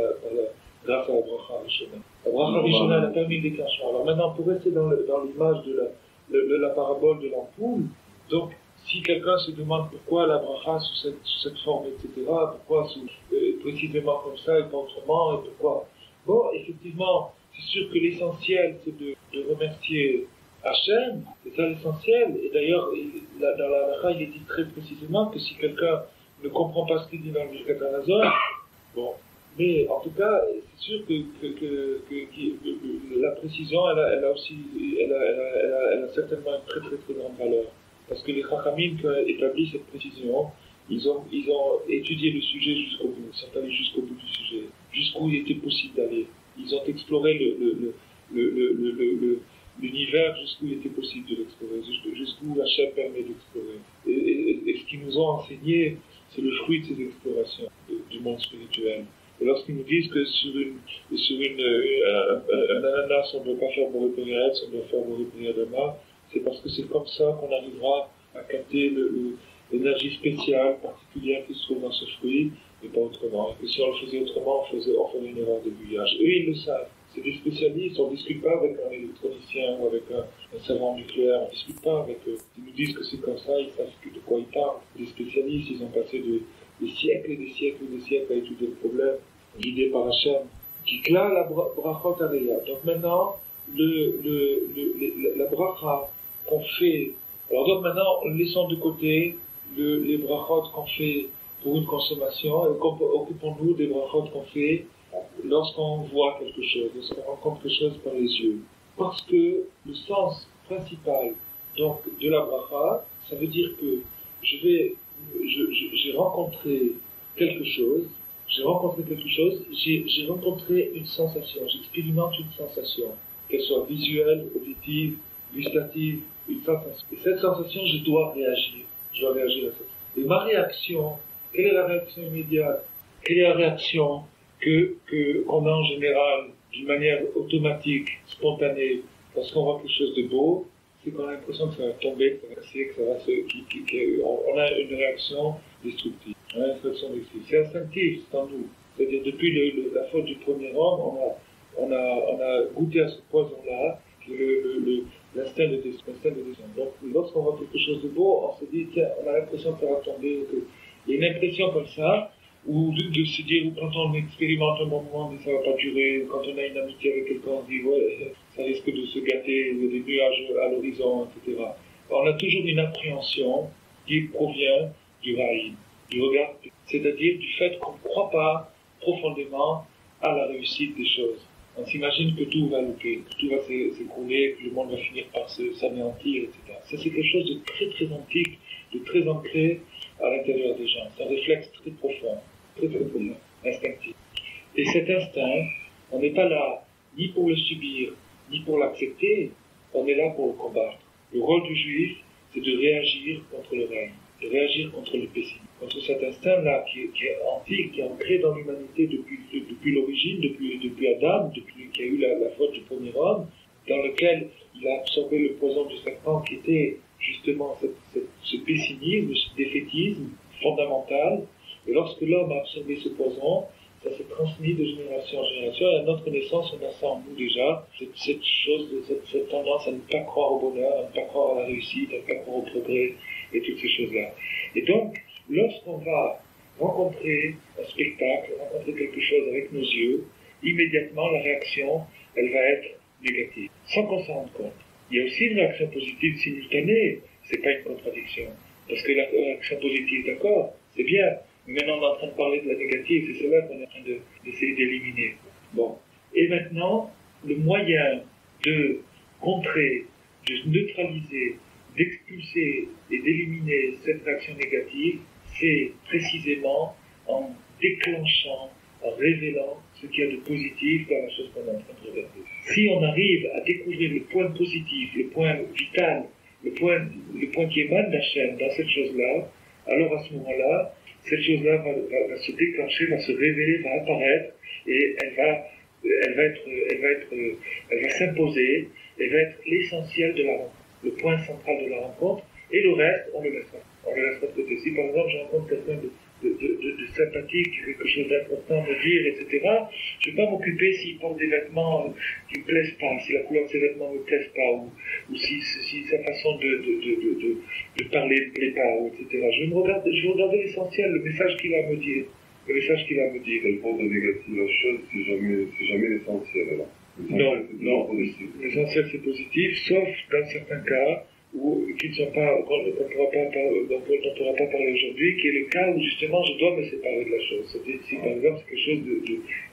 à la bracha Rishona. La bracha Rishona a permis le déclenchement. Alors maintenant, pour rester dans l'image de la parabole de l'ampoule, donc si quelqu'un se demande pourquoi la bracha sous cette forme, etc., pourquoi précisément comme ça et pas autrement, et pourquoi. Bon, effectivement, c'est sûr que l'essentiel, c'est de remercier Hachem, c'est ça l'essentiel. Et d'ailleurs, dans la bracha, il est dit très précisément que si quelqu'un ne comprend pas ce qu'il dit dans le Birkat Hamazon, bon, mais en tout cas, c'est sûr que la précision, elle a certainement une très très très grande valeur. Parce que les Chachamim qui ont établi cette précision, ils ont étudié le sujet jusqu'au bout, ils sont allés jusqu'au bout du sujet, jusqu'où il était possible d'aller. Ils ont exploré l'univers jusqu'où il était possible de l'explorer, jusqu'où la chair permet d'explorer. Et ce qu'ils nous ont enseigné, c'est le fruit de ces explorations du monde spirituel. Et lorsqu'ils nous disent que sur un ananas, on ne doit pas faire Boré Péréretz, on doit faire Boré Péréadama, c'est parce que c'est comme ça qu'on arrivera à capter l'énergie spéciale, particulière qui se trouve dans ce fruit, et pas autrement. Et que si on le faisait autrement, on ferait une erreur de bouillage. Eux, ils le savent. C'est des spécialistes, on ne discute pas avec un électronicien ou avec un savant nucléaire, on ne discute pas avec eux. Ils nous disent que c'est comme ça, ils savent de quoi ils parlent. Des spécialistes, ils ont passé des siècles et des siècles et des siècles à étudier le problème, guidés par Hachem. Kikla la brachot areya. Donc maintenant, la bracha qu'on fait, alors donc maintenant, laissons de côté les brachot qu'on fait pour une consommation, et occupons-nous des brachot qu'on fait lorsqu'on voit quelque chose, lorsqu'on rencontre quelque chose par les yeux. Parce que le sens principal donc, de la bracha, ça veut dire que j'ai rencontré quelque chose, j'ai rencontré une sensation, j'expérimente une sensation, qu'elle soit visuelle, auditive, gustative, une sensation. Et cette sensation, je dois réagir à ça. Et ma réaction, quelle est la réaction immédiate? Quelle est la réaction qu'on a en général, d'une manière automatique, spontanée, lorsqu'on voit quelque chose de beau, c'est qu'on a l'impression que ça va tomber, que ça va casser, on a une réaction destructive. L'instruction d'esprit. C'est instinctif, c'est en nous. C'est-à-dire, depuis la faute du premier homme, on a goûté à ce poison-là, l'instinct de destruction. Donc, lorsqu'on voit quelque chose de beau, on se dit, tiens, on a l'impression que ça va tomber. Il y a une impression comme ça, ou de se dire, ou quand on expérimente un moment, mais ça va pas durer, ou quand on a une amitié avec quelqu'un, on dit, ouais, ça risque de se gâter, il y a des nuages à l'horizon, etc. On a toujours une appréhension qui provient du raï, du regard, c'est-à-dire du fait qu'on ne croit pas profondément à la réussite des choses. On s'imagine que tout va louper, que tout va s'écrouler, que le monde va finir par s'anéantir, etc. Ça, c'est quelque chose de très très antique, de très ancré à l'intérieur des gens. C'est un réflexe très profond, instinctif. Et cet instinct, on n'est pas là ni pour le subir, ni pour l'accepter, on est là pour le combattre. Le rôle du juif, c'est de réagir contre le règne, de réagir contre le pessimisme, contre cet instinct-là qui est antique, qui est ancré dans l'humanité depuis l'origine, depuis Adam, depuis qu'il y a eu la faute du premier homme, dans lequel il a absorbé le poison du serpent qui était justement ce pessimisme, ce défaitisme fondamental. Et lorsque l'homme a absorbé ce poison, ça s'est transmis de génération en génération, et à notre naissance, on a ça en nous déjà, cette tendance à ne pas croire au bonheur, à ne pas croire à la réussite, à ne pas croire au progrès, et toutes ces choses-là. Et donc, lorsqu'on va rencontrer un spectacle, rencontrer quelque chose avec nos yeux, immédiatement, la réaction, elle va être négative, sans qu'on s'en rende compte. Il y a aussi une réaction positive simultanée, c'est pas une contradiction. Parce que la réaction positive, d'accord, c'est bien, mais maintenant on est en train de parler de la négative, c'est celle-là qu'on est en train d'essayer d'éliminer. Bon. Et maintenant, le moyen de contrer, de neutraliser, d'expulser et d'éliminer cette réaction négative, c'est précisément en déclenchant, en révélant ce qu'il y a de positif dans la chose qu'on est en train de regarder. Si on arrive à découvrir le point positif, le point vital, le point qui émane d'Hachem dans cette chose-là, alors à ce moment-là, cette chose-là va se déclencher, va se révéler, va apparaître, et elle va s'imposer, elle va être l'essentiel de la rencontre, le point central de la rencontre, et le reste, on le laissera de côté. Si par exemple je rencontre quelqu'un de sympathique, qui a quelque chose d'important à me dire, etc., je ne vais pas m'occuper s'il porte des vêtements qui ne me plaisent pas, si la couleur de ses vêtements ne me plaise pas, ou si sa façon de parler ne me plaît pas, etc. Je vais regarder l'essentiel, le message qu'il va me dire. Le message qu'il va me dire. Le point de négatif, la chose, c'est jamais l'essentiel, alors. Non, l'essentiel c'est positif, sauf dans certains cas, dont on ne pourra pas parler aujourd'hui, qui est le cas où justement je dois me séparer de la chose. C'est-à-dire si par exemple c'est quelque chose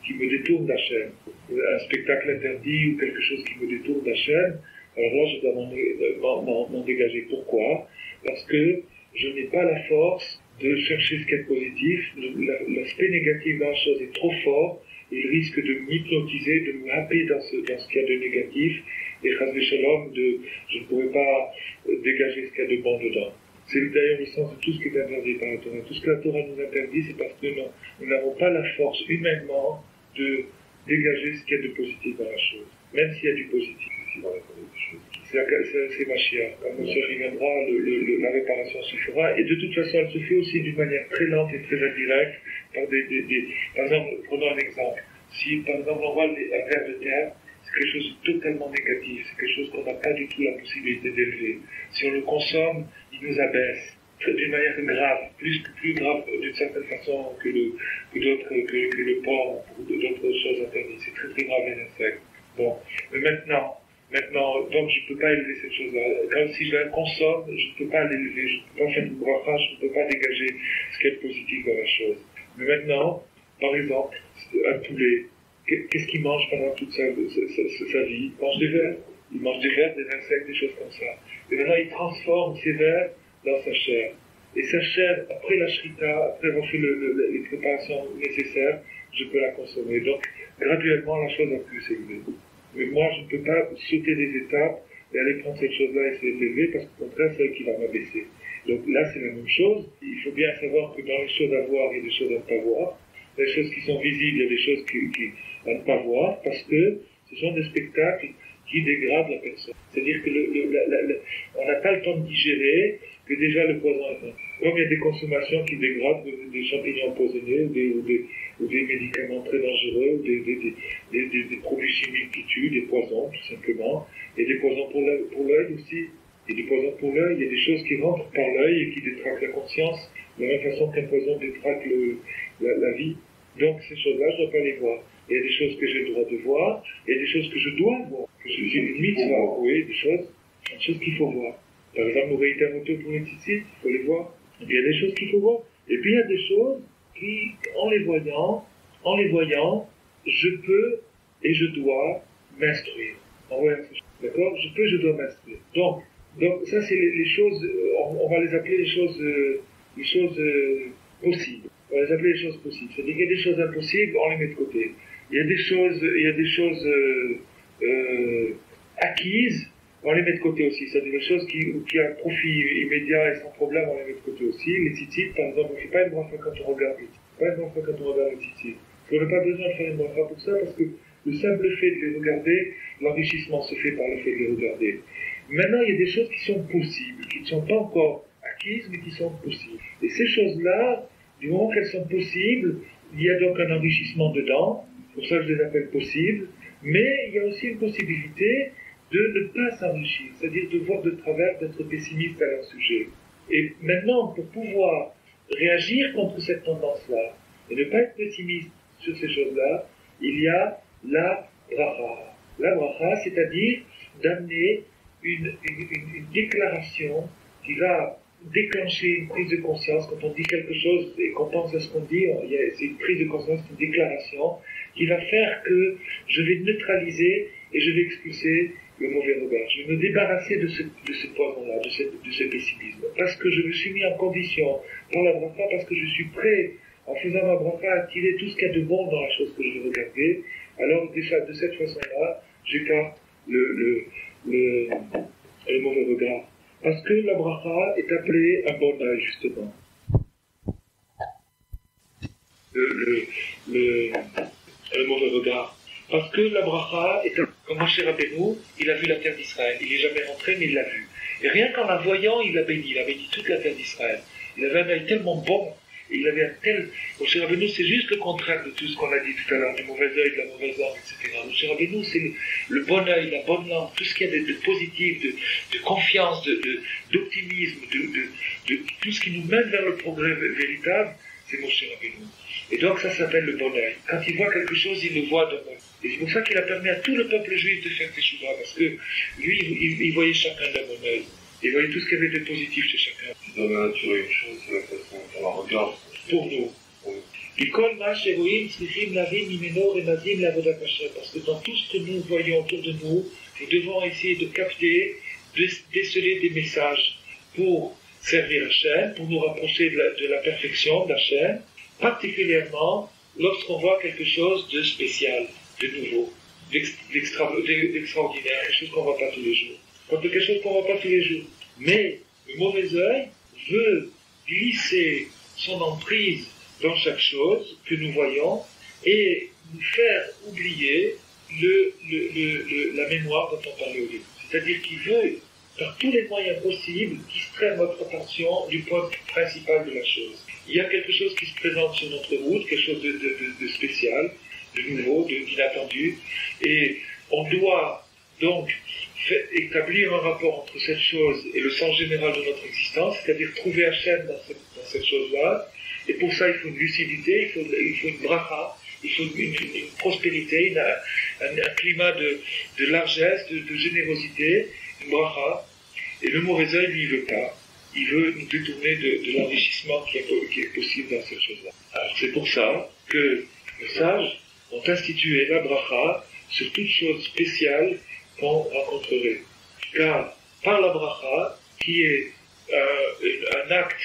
qui me détourne d'Hachem, un spectacle interdit ou quelque chose qui me détourne d'Hachem, alors là je dois m'en dégager. Pourquoi? Parce que je n'ai pas la force de chercher ce qui est positif, l'aspect négatif dans la chose est trop fort, il risque de m'hypnotiser, de me happer dans ce qu'il y a de négatif, et Chas Shalom, je ne pourrais pas dégager ce qu'il y a de bon dedans. C'est d'ailleurs le sens de tout ce qui est interdit par la Torah. Tout ce que la Torah nous interdit, c'est parce que nous n'avons pas la force humainement de dégager ce qu'il y a de positif dans la chose, même s'il y a du positif ici dans la chose. C'est Mashiach. Quand Mashiach reviendra, la réparation se fera, et de toute façon, elle se fait aussi d'une manière très lente et très indirecte, par par exemple, prenons un exemple. Si, par exemple, on voit un ver de terre, c'est quelque chose de totalement négatif, c'est quelque chose qu'on n'a pas du tout la possibilité d'élever. Si on le consomme, il nous abaisse, d'une manière grave, plus grave d'une certaine façon que le porc ou d'autres choses interdites. C'est très très grave les insectes. Bon, mais maintenant, donc je ne peux pas élever cette chose-là. Quand si je la consomme, je ne peux pas l'élever, je ne peux pas faire une bracha, je ne peux pas dégager ce qui est positif dans la chose. Mais maintenant, par exemple, un poulet, qu'est-ce qu'il mange pendant toute sa vie? Il mange des vers. Il mange des vers, des insectes, des choses comme ça. Et maintenant, il transforme ces vers dans sa chair. Et sa chair, après la shrita, après avoir fait les préparations nécessaires, je peux la consommer. Donc, graduellement, la chose a pu s'élever. Mais moi, je ne peux pas sauter des étapes et aller prendre cette chose-là et essayer de l'élever, parce qu'au contraire, c'est elle qui va m'abaisser. Donc là, c'est la même chose. Il faut bien savoir que dans les choses à voir, il y a des choses à ne pas voir. Dans les choses qui sont visibles, il y a des choses à ne pas voir, parce que ce sont des spectacles qui dégradent la personne. C'est-à-dire que on n'a pas le temps de digérer que déjà le poison est là. Comme il y a des consommations qui dégradent des champignons empoisonnés ou des médicaments très dangereux, ou des produits chimiques qui tuent, des poisons tout simplement, et des poisons pour l'œil aussi. Il y a des poisons pour l'œil, il y a des choses qui rentrent par l'œil et qui détraquent la conscience, de la même façon qu'un poison détraque la vie. Donc ces choses-là, je ne dois pas les voir. Il y a des choses que j'ai le droit de voir, il y a des choses que je dois voir, que j'ai une mitzvah, oui, des choses qu'il faut voir. Par exemple, nous réitérons un moto pour les tzitzit, il faut les voir. Et puis il y a des choses qu'il faut voir. Et puis il y a des choses qui, en les voyant, je peux et je dois m'instruire. D'accord? Je peux, je dois m'instruire. Donc ça c'est les choses, on va les appeler les choses possibles. On va les appeler les choses possibles. C'est-à-dire qu'il y a des choses impossibles, on les met de côté. Il y a des choses acquises, on les met de côté aussi. C'est-à-dire des choses qui ont un profit immédiat et sans problème, on les met de côté aussi. Les tzitzit, par exemple, on ne fait pas une bracha quand on regarde les tzitzit. Pas une bracha quand on regarde les tzitzit. On n'a pas besoin de faire une bracha pour ça, parce que le simple fait de les regarder, l'enrichissement se fait par le fait de les regarder. Maintenant, il y a des choses qui sont possibles, qui ne sont pas encore acquises, mais qui sont possibles. Et ces choses-là, du moment qu'elles sont possibles, il y a donc un enrichissement dedans. Pour ça, je les appelle possibles. Mais il y a aussi une possibilité de ne pas s'enrichir, c'est-à-dire de voir de travers, d'être pessimiste à leur sujet. Et maintenant, pour pouvoir réagir contre cette tendance-là, et ne pas être pessimiste sur ces choses-là, il y a la bracha. La bracha, c'est-à-dire d'amener une déclaration qui va déclencher une prise de conscience. Quand on dit quelque chose et qu'on pense à ce qu'on dit, c'est une prise de conscience, une déclaration qui va faire que je vais neutraliser et je vais expulser le mauvais regard. Je vais me débarrasser de ce poison-là, de ce pessimisme. Parce que je me suis mis en condition pour la bracha, parce que je suis prêt, en faisant ma bracha, à tirer tout ce qu'il y a de bon dans la chose que je vais regarder. Alors déjà, de cette façon-là, j'écarte le mauvais regard. Parce que la bracha est appelée un bon œil, justement. Le mauvais regard. Parce que la bracha est comme Moshe Rabbeinu, il a vu la terre d'Israël. Il n'est jamais rentré, mais il l'a vu. Et rien qu'en la voyant, il a béni toute la terre d'Israël. Il avait un œil tellement bon, et il avait un tel... Moshe Rabbeinu, c'est juste le contraire de tout ce qu'on a dit tout à l'heure, du mauvais œil, de la mauvaise langue, etc. Moshe Rabbeinu, c'est le bon œil, la bonne langue, tout ce qu'il y a de positif, de confiance, d'optimisme, de tout ce qui nous mène vers le progrès véritable, c'est Moshe Rabbeinu. Et donc ça s'appelle le bon œil. Quand il voit quelque chose, il le voit d'un œil. Et c'est pour ça qu'il a permis à tout le peuple juif de faire teshuva, parce que lui, il voyait chacun d'un bon œil. Il voyait tout ce qu'il y avait de positif chez chacun. Dans la nature, une chose, c'est la façon dont on la regarde. Pour nous. Parce que dans tout ce que nous voyons autour de nous, nous devons essayer de capter, de déceler des messages pour servir Hachem, pour nous rapprocher de la perfection d'Hachem, particulièrement lorsqu'on voit quelque chose de spécial, de nouveau, d'extraordinaire, quelque chose qu'on ne voit pas tous les jours. Quelque chose qu'on ne voit pas tous les jours. Mais le mauvais œil veut glisser son emprise dans chaque chose que nous voyons et nous faire oublier la mémoire dont on parlait au début. C'est-à-dire qu'il veut, par tous les moyens possibles, distraire notre attention du point principal de la chose. Il y a quelque chose qui se présente sur notre route, quelque chose de spécial, de nouveau, d'inattendu, et on doit donc établir un rapport entre cette chose et le sens général de notre existence, c'est-à-dire trouver Hachem dans cette chose-là, et pour ça il faut une lucidité, il faut une bracha, il faut une prospérité, un climat de largesse, de générosité, une bracha, et le mauvais œil lui il veut pas. Il veut nous détourner de l'enrichissement qui est possible dans cette chose-là. Alors c'est pour ça que les sages ont institué la bracha sur toute chose spéciale qu'on rencontrerait. Car par la bracha, qui est un acte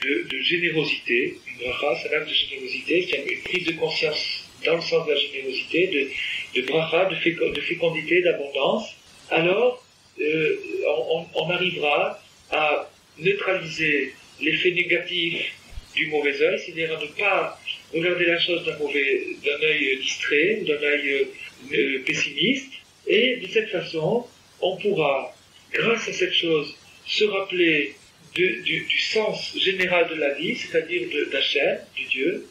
de générosité, une bracha c'est un acte de générosité, qui a une prise de conscience dans le sens de la générosité, de bracha, de fécondité, d'abondance, alors on arrivera à neutraliser l'effet négatif du mauvais œil, c'est-à-dire à ne pas regarder la chose d'un œil distrait ou d'un œil pessimiste, Et de cette façon, on pourra, grâce à cette chose, se rappeler du sens général de la vie, c'est-à-dire d'Hachem, du Dieu,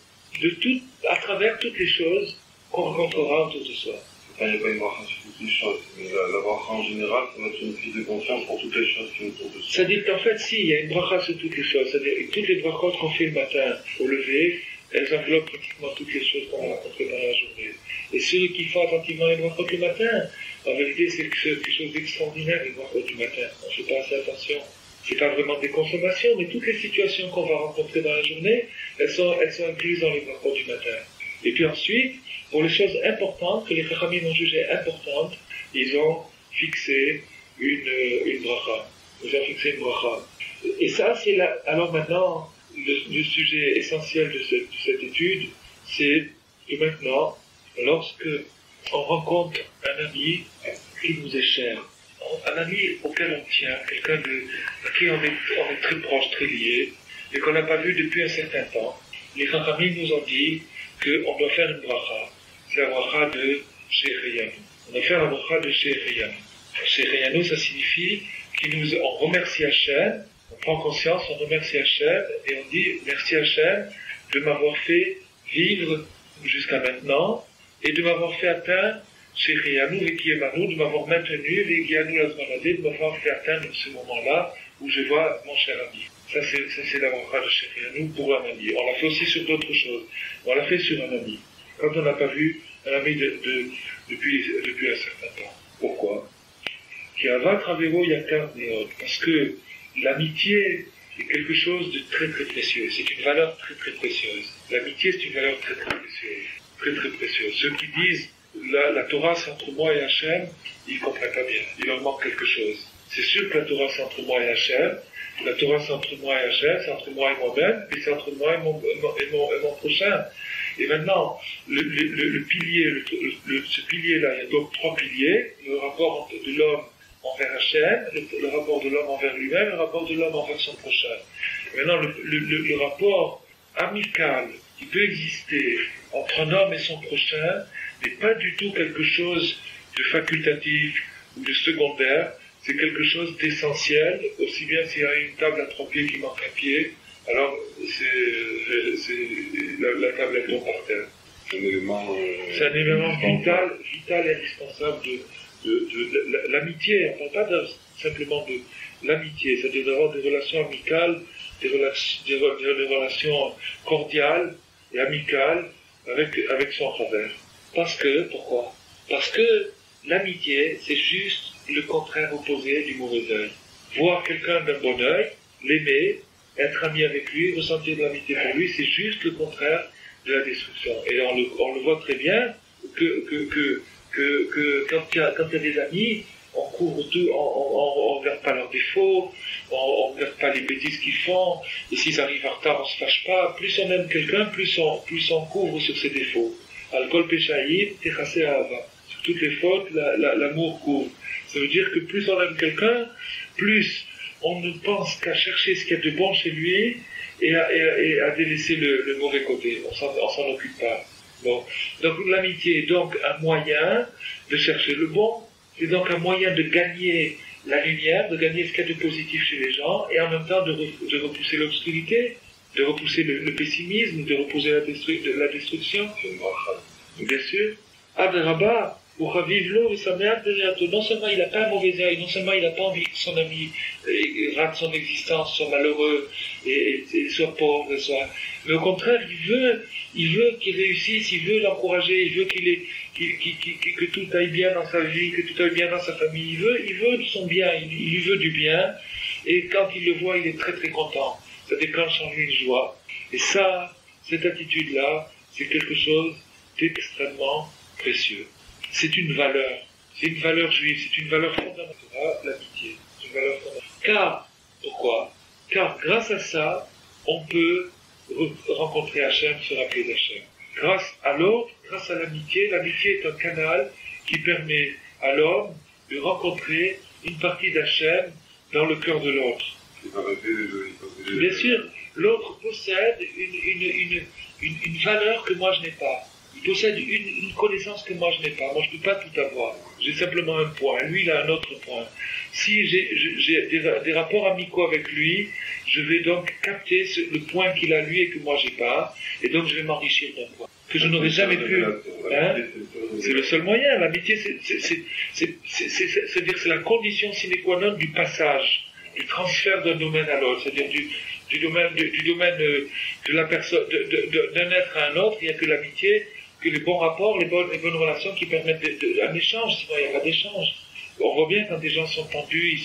à travers toutes les choses qu'on rencontrera autour de soi. Il n'y a pas une bracha sur toutes les choses, mais la bracha en général, ça va être une prise de conscience pour toutes les choses qui sont autour de soi. C'est-à-dire qu'en fait, si, il y a une bracha sur toutes les choses, c'est-à-dire que toutes les brachot qu'on fait le matin au lever, elles enveloppent pratiquement toutes les choses qu'on a rencontrées dans la journée. Et ceux qui font attentivement les brachot le matin, en vérité, c'est quelque chose d'extraordinaire, les brachot du matin. On ne fait pas assez attention. C'est pas vraiment des consommations, mais toutes les situations qu'on va rencontrer dans la journée, elles sont incluses dans les brachot du matin. Et puis ensuite, pour les choses importantes, que les Chachamim ont jugées importantes, ils ont fixé une bracha. Ils ont fixé une bracha. Et ça, c'est là. Alors maintenant, le sujet essentiel de cette étude, c'est que maintenant, lorsque on rencontre un ami qui nous est cher, un ami auquel on tient, quelqu'un à qui on est très proche, très lié, et qu'on n'a pas vu depuis un certain temps, les Chachamim nous ont dit qu'on doit faire une bracha. C'est la bracha de Shehecheyanu. On doit faire la bracha de Shehecheyanu. Shehecheyanu, ça signifie on remercie Hachem, on prend conscience, on remercie Hachem, et on dit merci Hachem de m'avoir fait vivre jusqu'à maintenant, et de m'avoir fait atteindre Shehecheyanu, Vekiemanu, de m'avoir maintenu, Vekianu Lazmanadé, de m'avoir fait atteindre ce moment-là où je vois mon cher ami. Ça c'est la bracha de Shehecheyanu pour un ami. On l'a fait aussi sur d'autres choses. On l'a fait sur un ami. Quand on n'a pas vu un ami depuis un certain temps. Pourquoi? Parce que l'amitié est quelque chose de très très précieux. C'est une valeur très très précieuse. L'amitié, c'est une valeur très très précieuse. Très très précieuse. Ceux qui disent la Torah c'est entre moi et Hachem, ils ne comprennent pas bien. Il leur manque quelque chose. C'est sûr que la Torah c'est entre moi et Hachem. La Torah c'est entre moi et Hachem, c'est entre moi et moi-même, et c'est entre moi et mon prochain. Et maintenant, le pilier, ce pilier-là, il y a donc trois piliers, le rapport de l'homme envers Hachem, le rapport de l'homme envers lui-même, le rapport de l'homme envers son prochain. Maintenant, le rapport amical qui peut exister entre un homme et son prochain n'est pas du tout quelque chose de facultatif ou de secondaire, c'est quelque chose d'essentiel, aussi bien s'il y a une table à 3 pieds qui manque un pied, alors la table est par terre. C'est un élément vital et indispensable de l'amitié. On ne parle pas simplement de l'amitié, c'est-à-dire d'avoir des relations amicales, des relations cordiales et amicales avec son frère. Pourquoi? Parce que l'amitié, c'est juste le contraire opposé du mauvais œil. Voir quelqu'un d'un bon œil, l'aimer, être ami avec lui, ressentir de l'amitié pour lui, c'est juste le contraire de la destruction. Et on le voit très bien que quand il y a des amis, on couvre tout, on regarde pas leurs défauts, on regarde pas les bêtises qu'ils font, et s'ils arrivent en retard, on se fâche pas. Plus on aime quelqu'un, plus on couvre sur ses défauts. Al-Kol Peshaïm, Techasé Ahava. Sur toutes les fautes, l'amour couvre. Ça veut dire que plus on aime quelqu'un, plus on ne pense qu'à chercher ce qu'il y a de bon chez lui et à délaisser le mauvais côté. On s'en occupe pas. Bon. Donc l'amitié est donc un moyen de chercher le bon, c'est donc un moyen de gagner la lumière, de gagner ce qu'il y a de positif chez les gens, et en même temps de repousser l'obscurité, de repousser le pessimisme, de repousser la destruction. Bien sûr. Adraba, non seulement il n'a pas un mauvais œil, non seulement il n'a pas envie que son ami rate son existence, soit malheureux et soit pauvre, mais au contraire, il veut qu'il réussisse, il veut l'encourager, il veut que tout aille bien dans sa vie, que tout aille bien dans sa famille, il veut de son bien, il lui veut du bien, et quand il le voit, il est très très content. Ça déclenche en lui une joie. Et ça, cette attitude-là, c'est quelque chose d'extrêmement précieux. C'est une valeur juive, c'est une valeur fondamentale, l'amitié. C'est une valeur fondamentale. Pourquoi? Car grâce à ça, on peut rencontrer Hachem, se rappeler d'Hachem. Grâce à l'autre, grâce à l'amitié est un canal qui permet à l'homme de rencontrer une partie d'Hachem dans le cœur de l'autre. Bien sûr, l'autre possède une valeur que moi je n'ai pas. il possède une connaissance que moi je n'ai pas. Moi je ne peux pas tout avoir. J'ai simplement un point. Lui, il a un autre point. Si j'ai des rapports amicaux avec lui, je vais donc capter le point qu'il a lui et que moi j'ai pas. Et donc je vais m'enrichir d'un point que je n'aurais jamais pu. Hein? C'est le seul moyen. L'amitié, c'est-à-dire c'est la condition sine qua non du passage, du transfert d'un domaine à l'autre. C'est-à-dire du domaine de la personne, d'un être à un autre. Il n'y a que l'amitié, que les bons rapports, les bonnes relations qui permettent un échange. Sinon, il n'y a pas d'échange. On voit bien quand des gens sont tendus,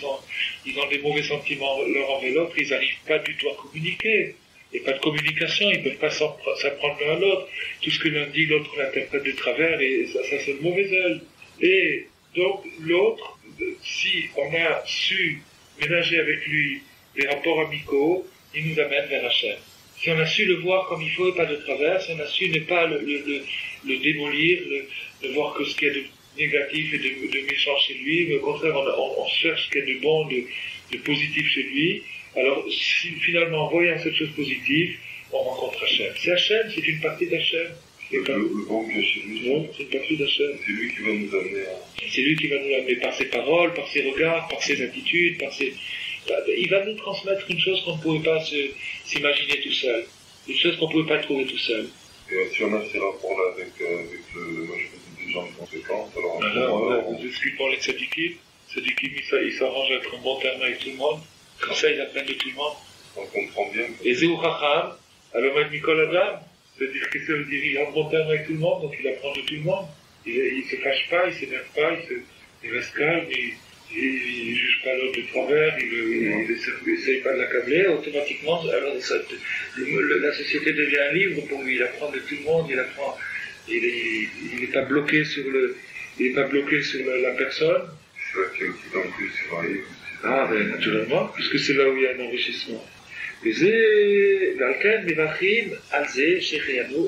ils ont des mauvais sentiments l'un envers l'autre, ils n'arrivent pas du tout à communiquer. Il n'y a pas de communication, ils ne peuvent pas s'apprendre l'un à l'autre. Tout ce que l'un dit, l'autre l'interprète de travers, et ça c'est le mauvais œil. Et donc l'autre, si on a su ménager avec lui des rapports amicaux, il nous amène vers la chaîne. Si on a su le voir comme il faut et pas de travers, si on a su ne pas le démolir, ne voir que ce qu'il y a de négatif et de méchant chez lui, mais au contraire on cherche ce qu'il y a de bon, de positif chez lui, alors si finalement en voyant cette chose positive, on rencontre Hachem. C'est Hachem, c'est une partie d'Hachem. Le bon qu'il y a chez lui, c'est une partie d'Hachem. C'est lui qui va nous amener C'est lui qui va nous amener par ses paroles, par ses regards, par ses attitudes, il va nous transmettre une chose qu'on ne pouvait pas s'imaginer tout seul, une chose qu'on ne pouvait pas trouver tout seul. Et si on a ces rapports-là avec le majorité des gens de conséquence, alors nous expliquons les tzadikim. Tzadikim, ils s'arrangent à être en bon terme avec tout le monde. Comme ça, ils apprennent de tout le monde. On comprend bien. Et Zéou Chacham, alors même Nicolas Adam, c'est-à-dire que ça veut dire qu'il est en bon terme avec tout le monde, donc il apprend de tout le monde. Il ne se cache pas, il ne s'énerve pas, il reste calme, il ne juge pas l'autre de travers, il n'essaye pas de l'accabler. Automatiquement, alors la société devient un livre pour lui, il apprend de tout le monde, il n'est pas bloqué sur la personne. C'est là qu'il y a une petite en plus sur un livre. Ah, ben, naturellement, puisque c'est là où il y a un enrichissement. Et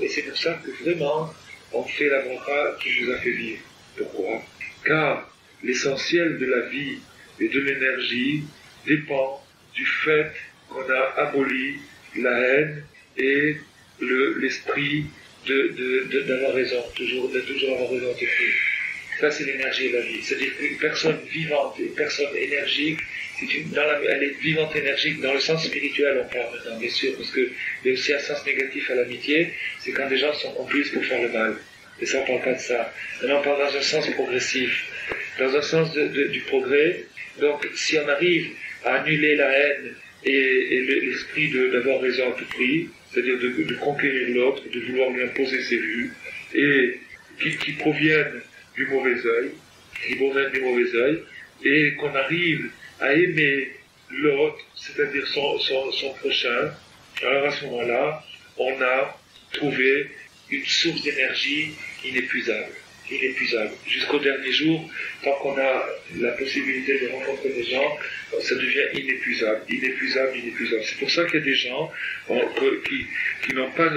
c'est pour ça que vraiment, on fait la bracha qui nous a fait vivre. Pourquoi? Car l'essentiel de la vie et de l'énergie dépend du fait qu'on a aboli la haine et l'esprit d'avoir raison, de toujours avoir raison de tout. Ça, c'est l'énergie de la vie. C'est-à-dire qu'une personne vivante, une personne énergique, elle est vivante, énergique, dans le sens spirituel, on parle maintenant, bien sûr, parce qu'il y a aussi un sens négatif à l'amitié, c'est quand des gens sont complices pour faire le mal. Et ça, on ne parle pas de ça. Maintenant, on parle dans un sens progressif, dans un sens du progrès. Donc, si on arrive à annuler la haine et l'esprit d'avoir raison à tout prix, c'est-à-dire de conquérir l'autre, de vouloir lui imposer ses vues, et qui proviennent du mauvais œil, et qu'on arrive à aimer l'autre, c'est-à-dire son prochain, alors à ce moment-là, on a trouvé une source d'énergie inépuisable, jusqu'au dernier jour, tant qu'on a la possibilité de rencontrer des gens, ça devient inépuisable. C'est pour ça qu'il y a des gens qui n'ont pas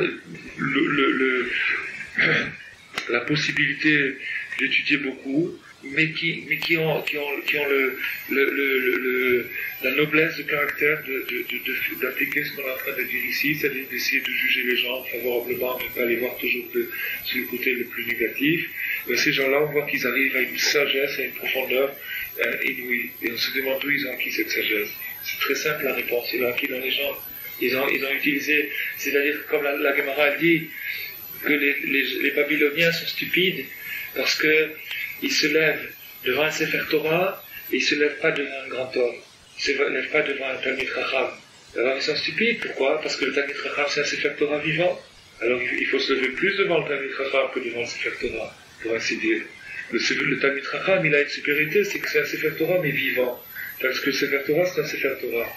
la possibilité d'étudier beaucoup, mais qui ont la noblesse de caractère d'appliquer ce qu'on est en train de dire ici, c'est-à-dire d'essayer de juger les gens favorablement, de ne pas les voir toujours sur le côté le plus négatif. Mais ces gens-là, on voit qu'ils arrivent à une sagesse, à une profondeur inouïe. Et on se demande d'où ils ont acquis cette sagesse. C'est très simple la réponse. Ils l'ont acquis dans les gens. Ils ont utilisé, c'est-à-dire comme la Gemara dit, que les Babyloniens sont stupides parce qu'ils se lèvent devant un Sefer Torah et ils ne se lèvent pas devant un grand homme. Ils ne se lèvent pas devant un Talmid Chacham. Alors ils sont stupides, pourquoi? Parce que le Talmid Chacham c'est un Sefer Torah vivant. Alors il faut se lever plus devant le Talmid Chacham que devant le Sefer Torah, pour ainsi dire. Le Talmid Chacham, il a une supériorité, c'est que c'est un Sefer Torah mais vivant. Parce que le Sefer Torah c'est un Sefer Torah.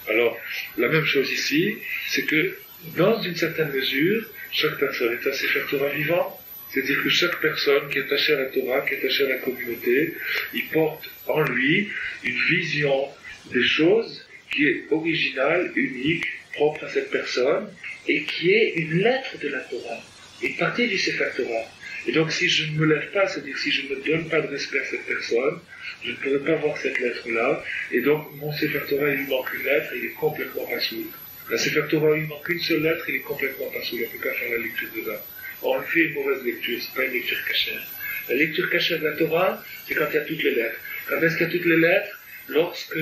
Alors la même chose ici, c'est que dans une certaine mesure, chaque personne est un Sefer Torah vivant. C'est-à-dire que chaque personne qui est attachée à la Torah, qui est attachée à la communauté, il porte en lui une vision des choses qui est originale, unique, propre à cette personne, et qui est une lettre de la Torah, une partie du Sefer Torah. Et donc si je ne me lève pas, c'est-à-dire si je ne donne pas de respect à cette personne, je ne pourrai pas voir cette lettre-là, et donc mon Sefer Torah, il lui manque une lettre, il est complètement pas sourd. La Sefer Torah, il manque une seule lettre, il est complètement pas sourd, on ne peut pas faire la lecture de là. on fait une mauvaise lecture, c'est pas une lecture cachère. La lecture cachère de la Torah, c'est quand il y a toutes les lettres. Quand est-ce qu'il y a toutes les lettres? Lorsque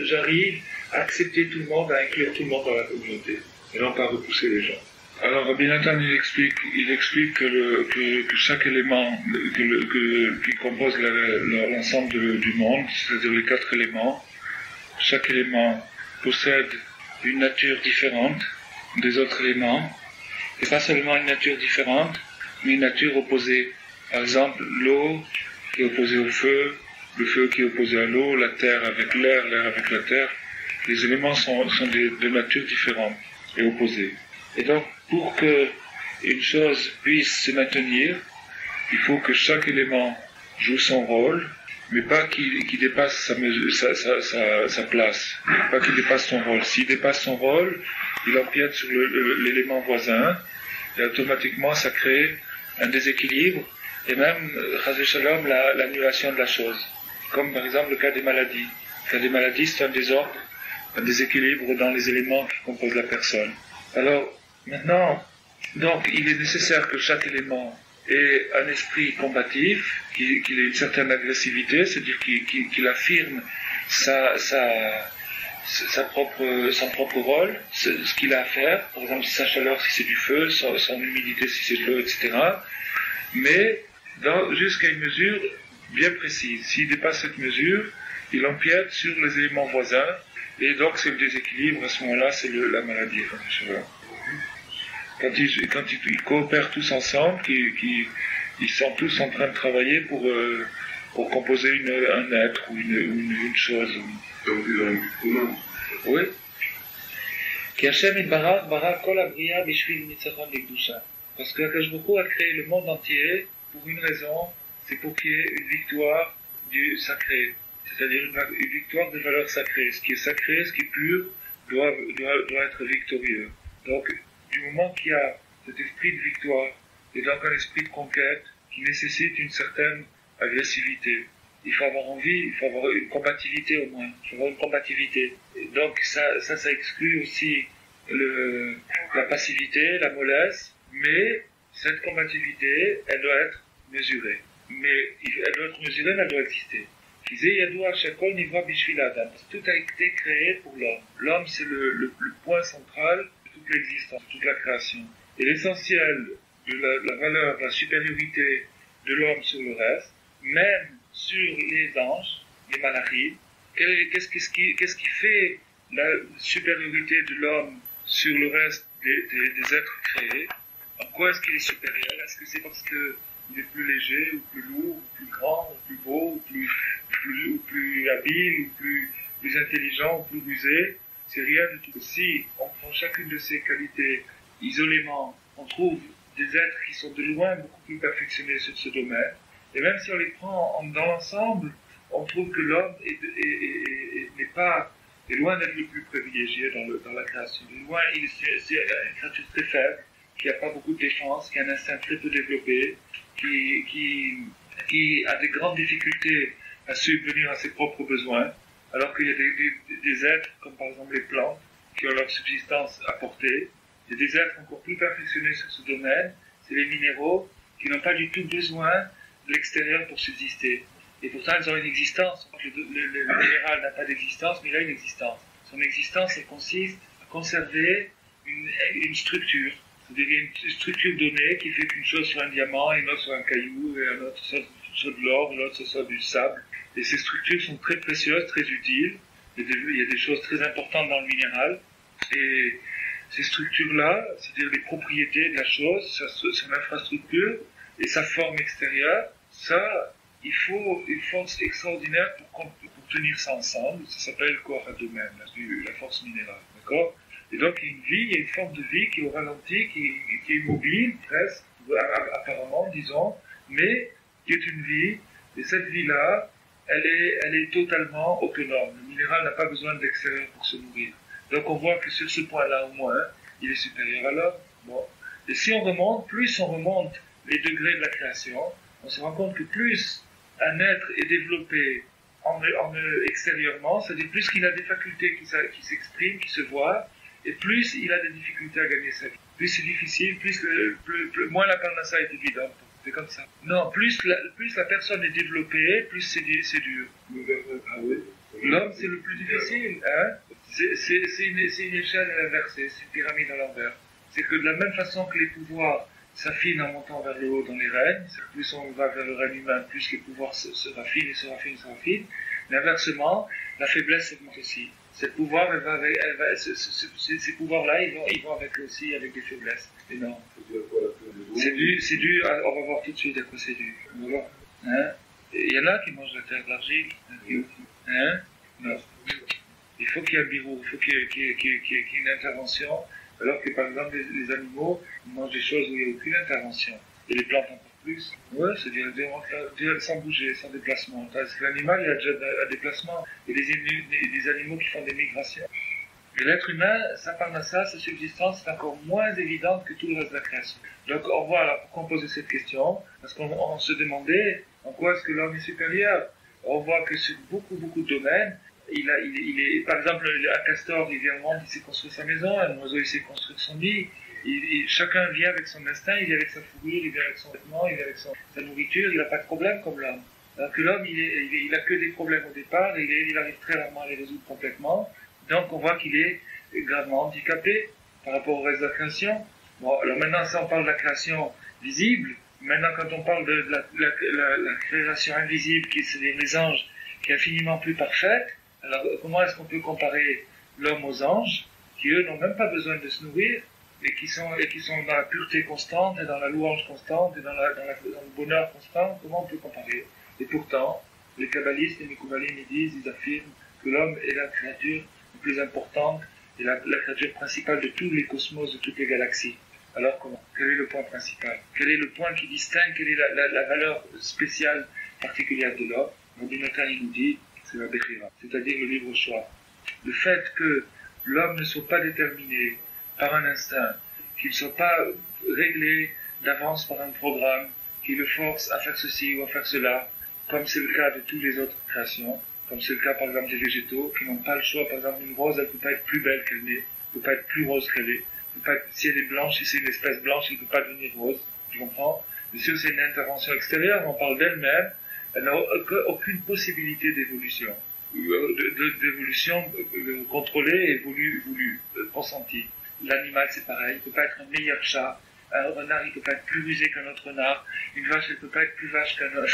j'arrive à accepter tout le monde, à inclure tout le monde dans la communauté, et non pas repousser les gens. Alors Rabbi Nathan il explique que chaque élément qui compose l'ensemble du monde, c'est-à-dire les 4 éléments, chaque élément possède une nature différente des autres éléments, et pas seulement une nature différente, mais une nature opposée. Par exemple, l'eau qui est opposée au feu, le feu qui est opposé à l'eau, la terre avec l'air, l'air avec la terre. Les éléments sont de nature différente et opposées. Et donc, pour que une chose puisse se maintenir, il faut que chaque élément joue son rôle, mais pas qu'il dépasse sa place, pas qu'il dépasse son rôle. S'il dépasse son rôle, il empiète sur l'élément voisin, et automatiquement ça crée un déséquilibre, et même, Chazé Shalom, l'annulation de la chose. Comme par exemple le cas des maladies. Le cas des maladies, c'est un désordre, un déséquilibre dans les éléments qui composent la personne. Alors, maintenant, donc, il est nécessaire que chaque élément ait un esprit combatif, qu'il ait une certaine agressivité, c'est-à-dire qu'il affirme son propre rôle, ce qu'il a à faire, par exemple sa chaleur si c'est du feu, son humidité si c'est de l'eau, etc. Mais jusqu'à une mesure bien précise. S'il dépasse cette mesure, il empiète sur les éléments voisins, et donc c'est le déséquilibre, à ce moment-là c'est la maladie. Quand ils coopèrent tous ensemble, ils sont tous en train de travailler pour composer un être ou une chose. Donc ils ont un but commun. Oui. Ki Hashem Yitbarach bara kol habriya bishvil nitzachon lekdusha. Parce que Akadosh Baruch Hu a créé le monde entier pour une raison, c'est pour qu'il y ait une victoire du sacré, c'est-à-dire une victoire des valeurs sacrées. Ce qui est sacré, ce qui est pur, doit être victorieux. Donc, du moment qu'il y a cet esprit de victoire, et donc un esprit de conquête qui nécessite une certaine agressivité, il faut avoir envie, il faut avoir une combativité au moins, il faut avoir une combativité. Et donc ça exclut aussi la passivité, la mollesse, mais cette combativité, elle doit être mesurée. Mais elle doit être mesurée, mais elle doit exister. Tout a été créé pour l'homme. L'homme, c'est le point central de toute l'existence, de toute la création. Et l'essentiel de la valeur, la supériorité de l'homme sur le reste, même sur les anges, les malachim, qu'est-ce qui fait la supériorité de l'homme sur le reste des êtres créés? En quoi est-ce qu'il est supérieur? Est-ce que c'est parce qu'il est plus léger, ou plus lourd, ou plus grand, ou plus beau, ou plus habile, ou plus intelligent, ou plus rusé? C'est rien du tout. Si on prend chacune de ces qualités isolément, on trouve des êtres qui sont de loin beaucoup plus perfectionnés sur ce domaine. Et même si on les prend dans l'ensemble, on trouve que l'homme est loin d'être le plus privilégié dans la création. De loin, c'est une créature très faible, qui n'a pas beaucoup de défense, qui a un instinct très peu développé, qui a des grandes difficultés à subvenir à ses propres besoins, alors qu'il y a des êtres, comme par exemple les plantes, qui ont leur subsistance apportée. Il y a des êtres encore plus perfectionnés sur ce domaine, c'est les minéraux, qui n'ont pas du tout besoin de l'extérieur pour subsister. Et pourtant, ils ont une existence. Le minéral n'a pas d'existence, mais il a une existence. Son existence, elle consiste à conserver une structure. C'est-à-dire une structure donnée qui fait qu'une chose soit un diamant, une autre soit un caillou, et une autre soit de l'or, une autre soit du sable. Et ces structures sont très précieuses, très utiles. Il y a des choses très importantes dans le minéral. Et ces structures-là, c'est-à-dire les propriétés de la chose, son infrastructure et sa forme extérieure, ça, il faut une force extraordinaire pour tenir ça ensemble. Ça s'appelle le corps à domaine, la force minérale. D'accord? Et donc, il y a une vie, il y a une forme de vie qui est au ralenti, qui est immobile, presque, apparemment, disons, mais qui est une vie, et cette vie-là, elle est totalement autonome. Le minéral n'a pas besoin de l'extérieur pour se nourrir. Donc, on voit que sur ce point-là, au moins, il est supérieur à l'homme. Bon. Et si on remonte, plus on remonte les degrés de la création, on se rend compte que plus un être est développé extérieurement, c'est-à-dire plus qu'il a des facultés qui s'expriment, qui se voient, et plus il a des difficultés à gagner sa vie. plus c'est difficile, moins la parnassa est évidente. C'est comme ça. Non, plus la personne est développée, plus c'est dur. Ah oui. L'homme, c'est le plus difficile. Hein? C'est une échelle inversée, c'est une pyramide à l'envers. C'est que de la même façon que les pouvoirs s'affinent en montant vers le haut dans les règnes, plus on va vers le règne humain, plus les pouvoirs se raffinent et se raffinent et se raffinent. Mais inversement, la faiblesse s'augmente aussi. Ces pouvoirs, ces pouvoirs-là, ils vont avec eux aussi, avec des faiblesses énormes. C'est dû, on va voir tout de suite à quoi c'est dû. On va voir. Hein? Il y en a qui mangent la terre d'argile. Hein? Non. Il faut qu'il y ait un birou, il faut qu'il y ait une intervention, alors que par exemple les animaux mangent des choses où il n'y a aucune intervention. Et les plantes encore plus. Ouais, c'est-à-dire sans bouger, sans déplacement. Parce que l'animal, il a déjà un déplacement. Il y a des animaux qui font des migrations. Et l'être humain, sa parnassa, sa subsistance, c'est encore moins évidente que tout le reste de la création. Donc on voit alors pourquoi on posait cette question, parce qu'on se demandait en quoi est-ce que l'homme est supérieur. On voit que sur beaucoup de domaines, il est, par exemple, un castor, il vient au monde, il sait construire sa maison, un oiseau, il sait construire son nid. Chacun vient avec son instinct, il vient avec sa fourrure, il vient avec son vêtement, il vient avec sa nourriture, il n'a pas de problème comme l'homme. Alors que l'homme, il a que des problèmes au départ, et il arrive très rarement à les résoudre complètement. Donc on voit qu'il est gravement handicapé par rapport au reste de la création. Bon, alors maintenant, si on parle de la création visible, maintenant quand on parle de la création invisible, c'est-à-dire les anges, qui est infiniment plus parfaite, alors comment est-ce qu'on peut comparer l'homme aux anges, qui eux n'ont même pas besoin de se nourrir, et qui sont dans la pureté constante, et dans la louange constante, et dans le bonheur constant? Comment on peut comparer? Et pourtant, les kabbalistes et les Mekoubalim, ils affirment que l'homme est la créature la plus importante, et la créature principale de tous les cosmos, de toutes les galaxies. Alors comment? Quel est le point principal? Quel est le point qui distingue? Quelle est la valeur spéciale, particulière de l'homme? Rabbi Nathan, il nous dit, c'est la Bechira, c'est-à-dire le libre choix. Le fait que l'homme ne soit pas déterminé par un instinct, qu'il ne soit pas réglé d'avance par un programme qui le force à faire ceci ou à faire cela, comme c'est le cas de toutes les autres créations, comme c'est le cas par exemple des végétaux qui n'ont pas le choix. Par exemple, une rose, elle ne peut pas être plus belle qu'elle n'est, elle ne peut pas être plus rose qu'elle est. Si elle est blanche, si c'est une espèce blanche, elle ne peut pas devenir rose. Tu comprends? Mais si c'est une intervention extérieure, on parle d'elle-même, elle n'a aucune possibilité d'évolution. D'évolution contrôlée et voulue, consentie. L'animal, c'est pareil, il ne peut pas être un meilleur chat. Un renard, il ne peut pas être plus rusé qu'un autre renard. Une vache, elle ne peut pas être plus vache qu'un autre.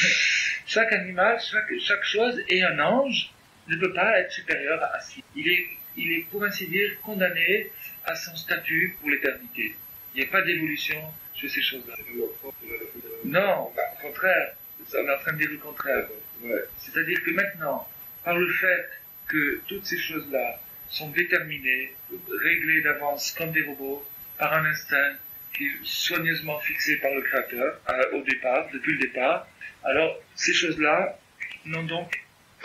Chaque animal, chaque chose, et un ange ne peut pas être supérieur à soi. Il est, pour ainsi dire, condamné à son statut pour l'éternité. Il n'y a pas d'évolution sur ces choses-là. Non, au contraire. On est en train de dire le contraire. Ouais. C'est-à-dire que maintenant, par le fait que toutes ces choses-là sont déterminées, réglées d'avance comme des robots, par un instinct qui est soigneusement fixé par le Créateur, au départ, depuis le départ, alors ces choses-là n'ont donc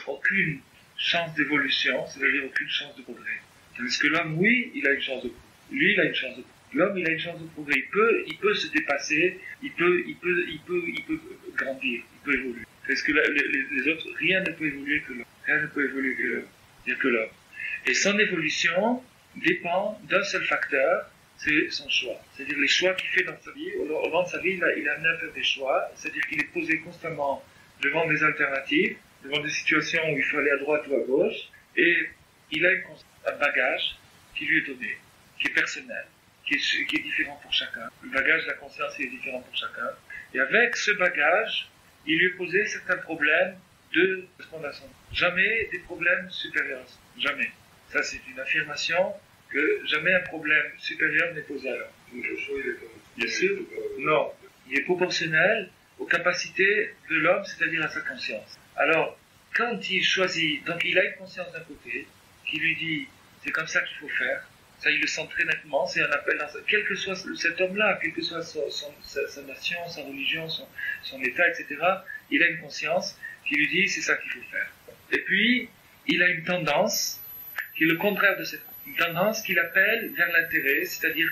aucune chance d'évolution, c'est-à-dire aucune chance de progrès. Tandis que l'homme, oui, il a une chance de progrès. Lui, il a une chance de progrès. L'homme, il a une chance de progrès. Il peut se dépasser, il peut grandir, il peut évoluer. Parce que les autres, rien ne peut évoluer que l'homme. Rien ne peut évoluer que l'homme. Il n'y a que l'homme. Et son évolution dépend d'un seul facteur, c'est son choix. C'est-à-dire les choix qu'il fait dans sa vie. Au long de sa vie, il a amené à faire des choix. C'est-à-dire qu'il est posé constamment devant des alternatives, devant des situations où il faut aller à droite ou à gauche. Et il a un bagage qui lui est donné, qui est personnel, qui est différent pour chacun. Le bagage de la conscience est différent pour chacun. Et avec ce bagage, il lui est posé certains problèmes de correspondance. Jamais des problèmes supérieurs. Jamais. Ça, c'est une affirmation que jamais un problème supérieur n'est posé à l'homme. Bien sûr. Non. Il est proportionnel aux capacités de l'homme, c'est-à-dire à sa conscience. Alors, quand il choisit, donc il a une conscience d'un côté, qui lui dit, c'est comme ça qu'il faut faire. Ça, il le sent très nettement, c'est un appel dans quel que soit cet homme-là, quelle que soit sa nation, sa religion, son état, etc., il a une conscience qui lui dit c'est ça qu'il faut faire. Et puis, il a une tendance qui est le contraire de cette conscience. Une tendance qu'il appelle vers l'intérêt, c'est-à-dire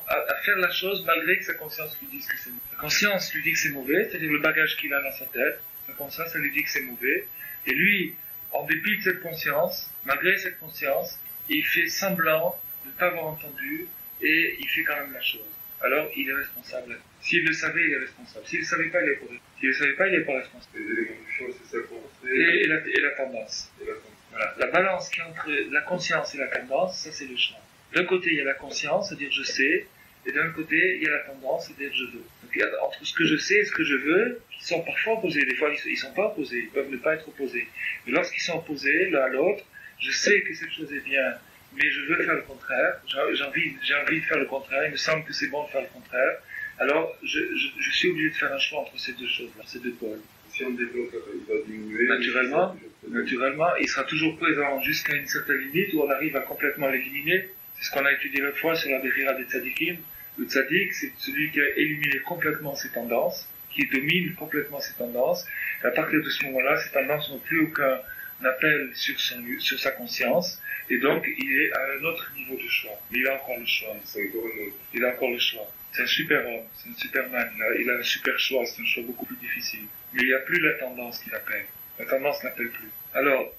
à faire la chose malgré que sa conscience lui dise que c'est mauvais. Sa conscience lui dit que c'est mauvais, c'est-à-dire le bagage qu'il a dans sa tête, sa conscience, elle lui dit que c'est mauvais. Et lui, en dépit de cette conscience, malgré cette conscience, il fait semblant de ne pas avoir entendu, et il fait quand même la chose. Alors, il est responsable. S'il le savait, il est responsable. S'il ne le savait pas, il est pas responsable. S'il ne le savait pas, il n'est pas responsable. Les éléments du choix, c'est ça qu'on sait. Et la tendance. Voilà. La balance qui est entre la conscience et la tendance, ça c'est le choix. D'un côté, il y a la conscience, c'est-à-dire je sais, et d'un côté, il y a la tendance, c'est-à-dire je veux. Donc, il y a entre ce que je sais et ce que je veux, qui sont parfois opposés. Des fois, ils ne sont pas opposés, ils peuvent ne pas être opposés. Mais lorsqu'ils sont opposés l'un à l'autre, je sais que cette chose est bien, mais je veux faire le contraire, j'ai envie de faire le contraire, il me semble que c'est bon de faire le contraire, alors je suis obligé de faire un choix entre ces deux choses-là, ces deux pôles. Si on développe, il va diminuer. Naturellement, il sera toujours présent jusqu'à une certaine limite où on arrive à complètement l'éliminer. C'est ce qu'on a étudié l'autre fois sur la Bechira des Tzadikim. Le Tzadik, c'est celui qui a éliminé complètement ses tendances, qui domine complètement ses tendances. Et à partir de ce moment-là, ces tendances n'ont plus aucun appel sur sa conscience, et donc il est à un autre niveau de choix. Mais il a encore le choix. Il a encore le choix. C'est un super homme, c'est un superman. Il a un super choix, c'est un choix beaucoup plus difficile. Mais il n'y a plus la tendance qui l'appelle. La tendance n'appelle plus. Alors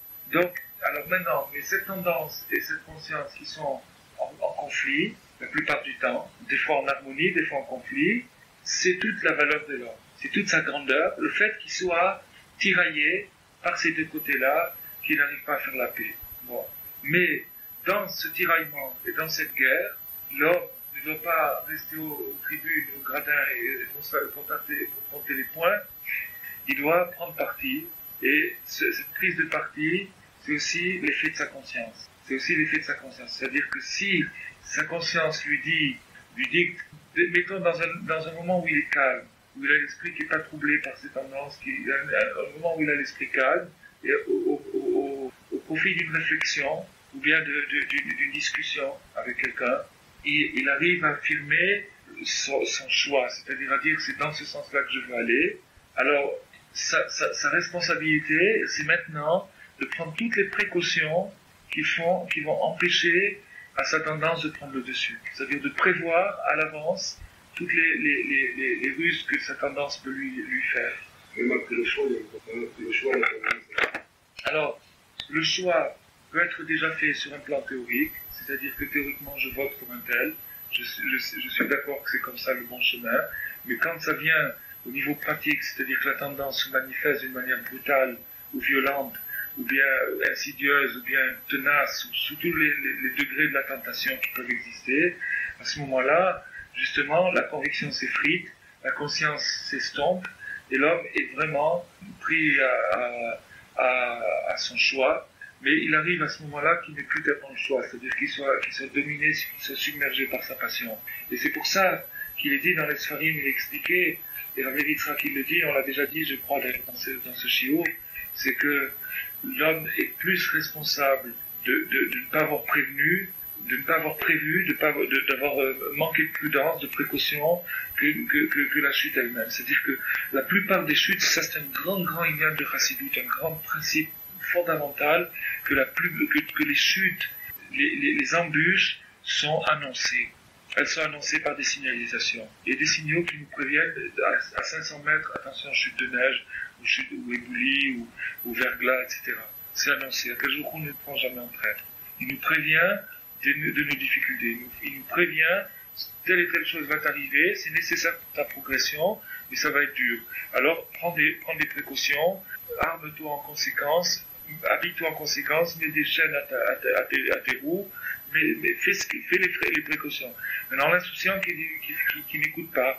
maintenant, mais cette tendance et cette conscience qui sont en conflit, la plupart du temps, des fois en harmonie, des fois en conflit, c'est toute la valeur de l'homme. C'est toute sa grandeur, le fait qu'il soit tiraillé par ces deux côtés-là, qu'il n'arrive pas à faire la paix. Bon. Mais dans ce tiraillement et dans cette guerre, l'homme ne doit pas rester aux tribunes, au gradin et compter les points. Il doit prendre parti, et cette prise de parti, c'est aussi l'effet de sa conscience. C'est aussi l'effet de sa conscience. C'est-à-dire que si sa conscience lui dicte, mettons dans un moment où il est calme, où il a l'esprit qui n'est pas troublé par ses tendances, un moment où il a l'esprit calme, et au profit d'une réflexion, ou bien d'une discussion avec quelqu'un, il arrive à affirmer son choix, c'est-à-dire à dire c'est dans ce sens-là que je veux aller. Alors, sa responsabilité, c'est maintenant de prendre toutes les précautions qui vont empêcher à sa tendance de prendre le dessus. C'est-à-dire de prévoir à l'avance toutes les ruses que sa tendance peut lui faire. Même après le choix, Alors, le choix peut être déjà fait sur un plan théorique, c'est-à-dire que théoriquement je vote pour un tel, je suis d'accord que c'est comme ça le bon chemin, mais quand ça vient au niveau pratique, c'est-à-dire que la tendance se manifeste d'une manière brutale ou violente, ou bien insidieuse, ou bien tenace, ou sous tous les degrés de la tentation qui peuvent exister, à ce moment-là, justement, la conviction s'effrite, la conscience s'estompe, et l'homme est vraiment pris à son choix, mais il arrive à ce moment-là qu'il n'ait plus tellement le choix, c'est-à-dire qu'il soit dominé, qu'il soit submergé par sa passion. Et c'est pour ça qu'il est dit dans les Sfarim, il est expliqué, et Rabbi Yitzhak qui le dit, on l'a déjà dit, je crois, dans ce shiur, c'est que l'homme est plus responsable de ne pas avoir prévenu, de ne pas avoir prévu, d'avoir manqué de prudence, de précaution, que la chute elle-même. C'est-à-dire que la plupart des chutes, ça c'est un grand idéal de Chassidut, un grand principe fondamental, que les chutes, les embûches sont annoncées. Elles sont annoncées par des signalisations. Et des signaux qui nous préviennent à 500 mètres, attention, chute de neige, ou éboulis, ou verglas, etc. C'est annoncé. À quel jour on ne le prend jamais en traître. Il nous prévient de nos difficultés. Il nous prévient, telle et telle chose va t'arriver, c'est nécessaire pour ta progression, mais ça va être dur. Alors, prends des précautions, arme-toi en conséquence, habille-toi en conséquence, mets des chaînes à tes roues, mais fais les précautions. Maintenant, l'insouciant qui n'écoute pas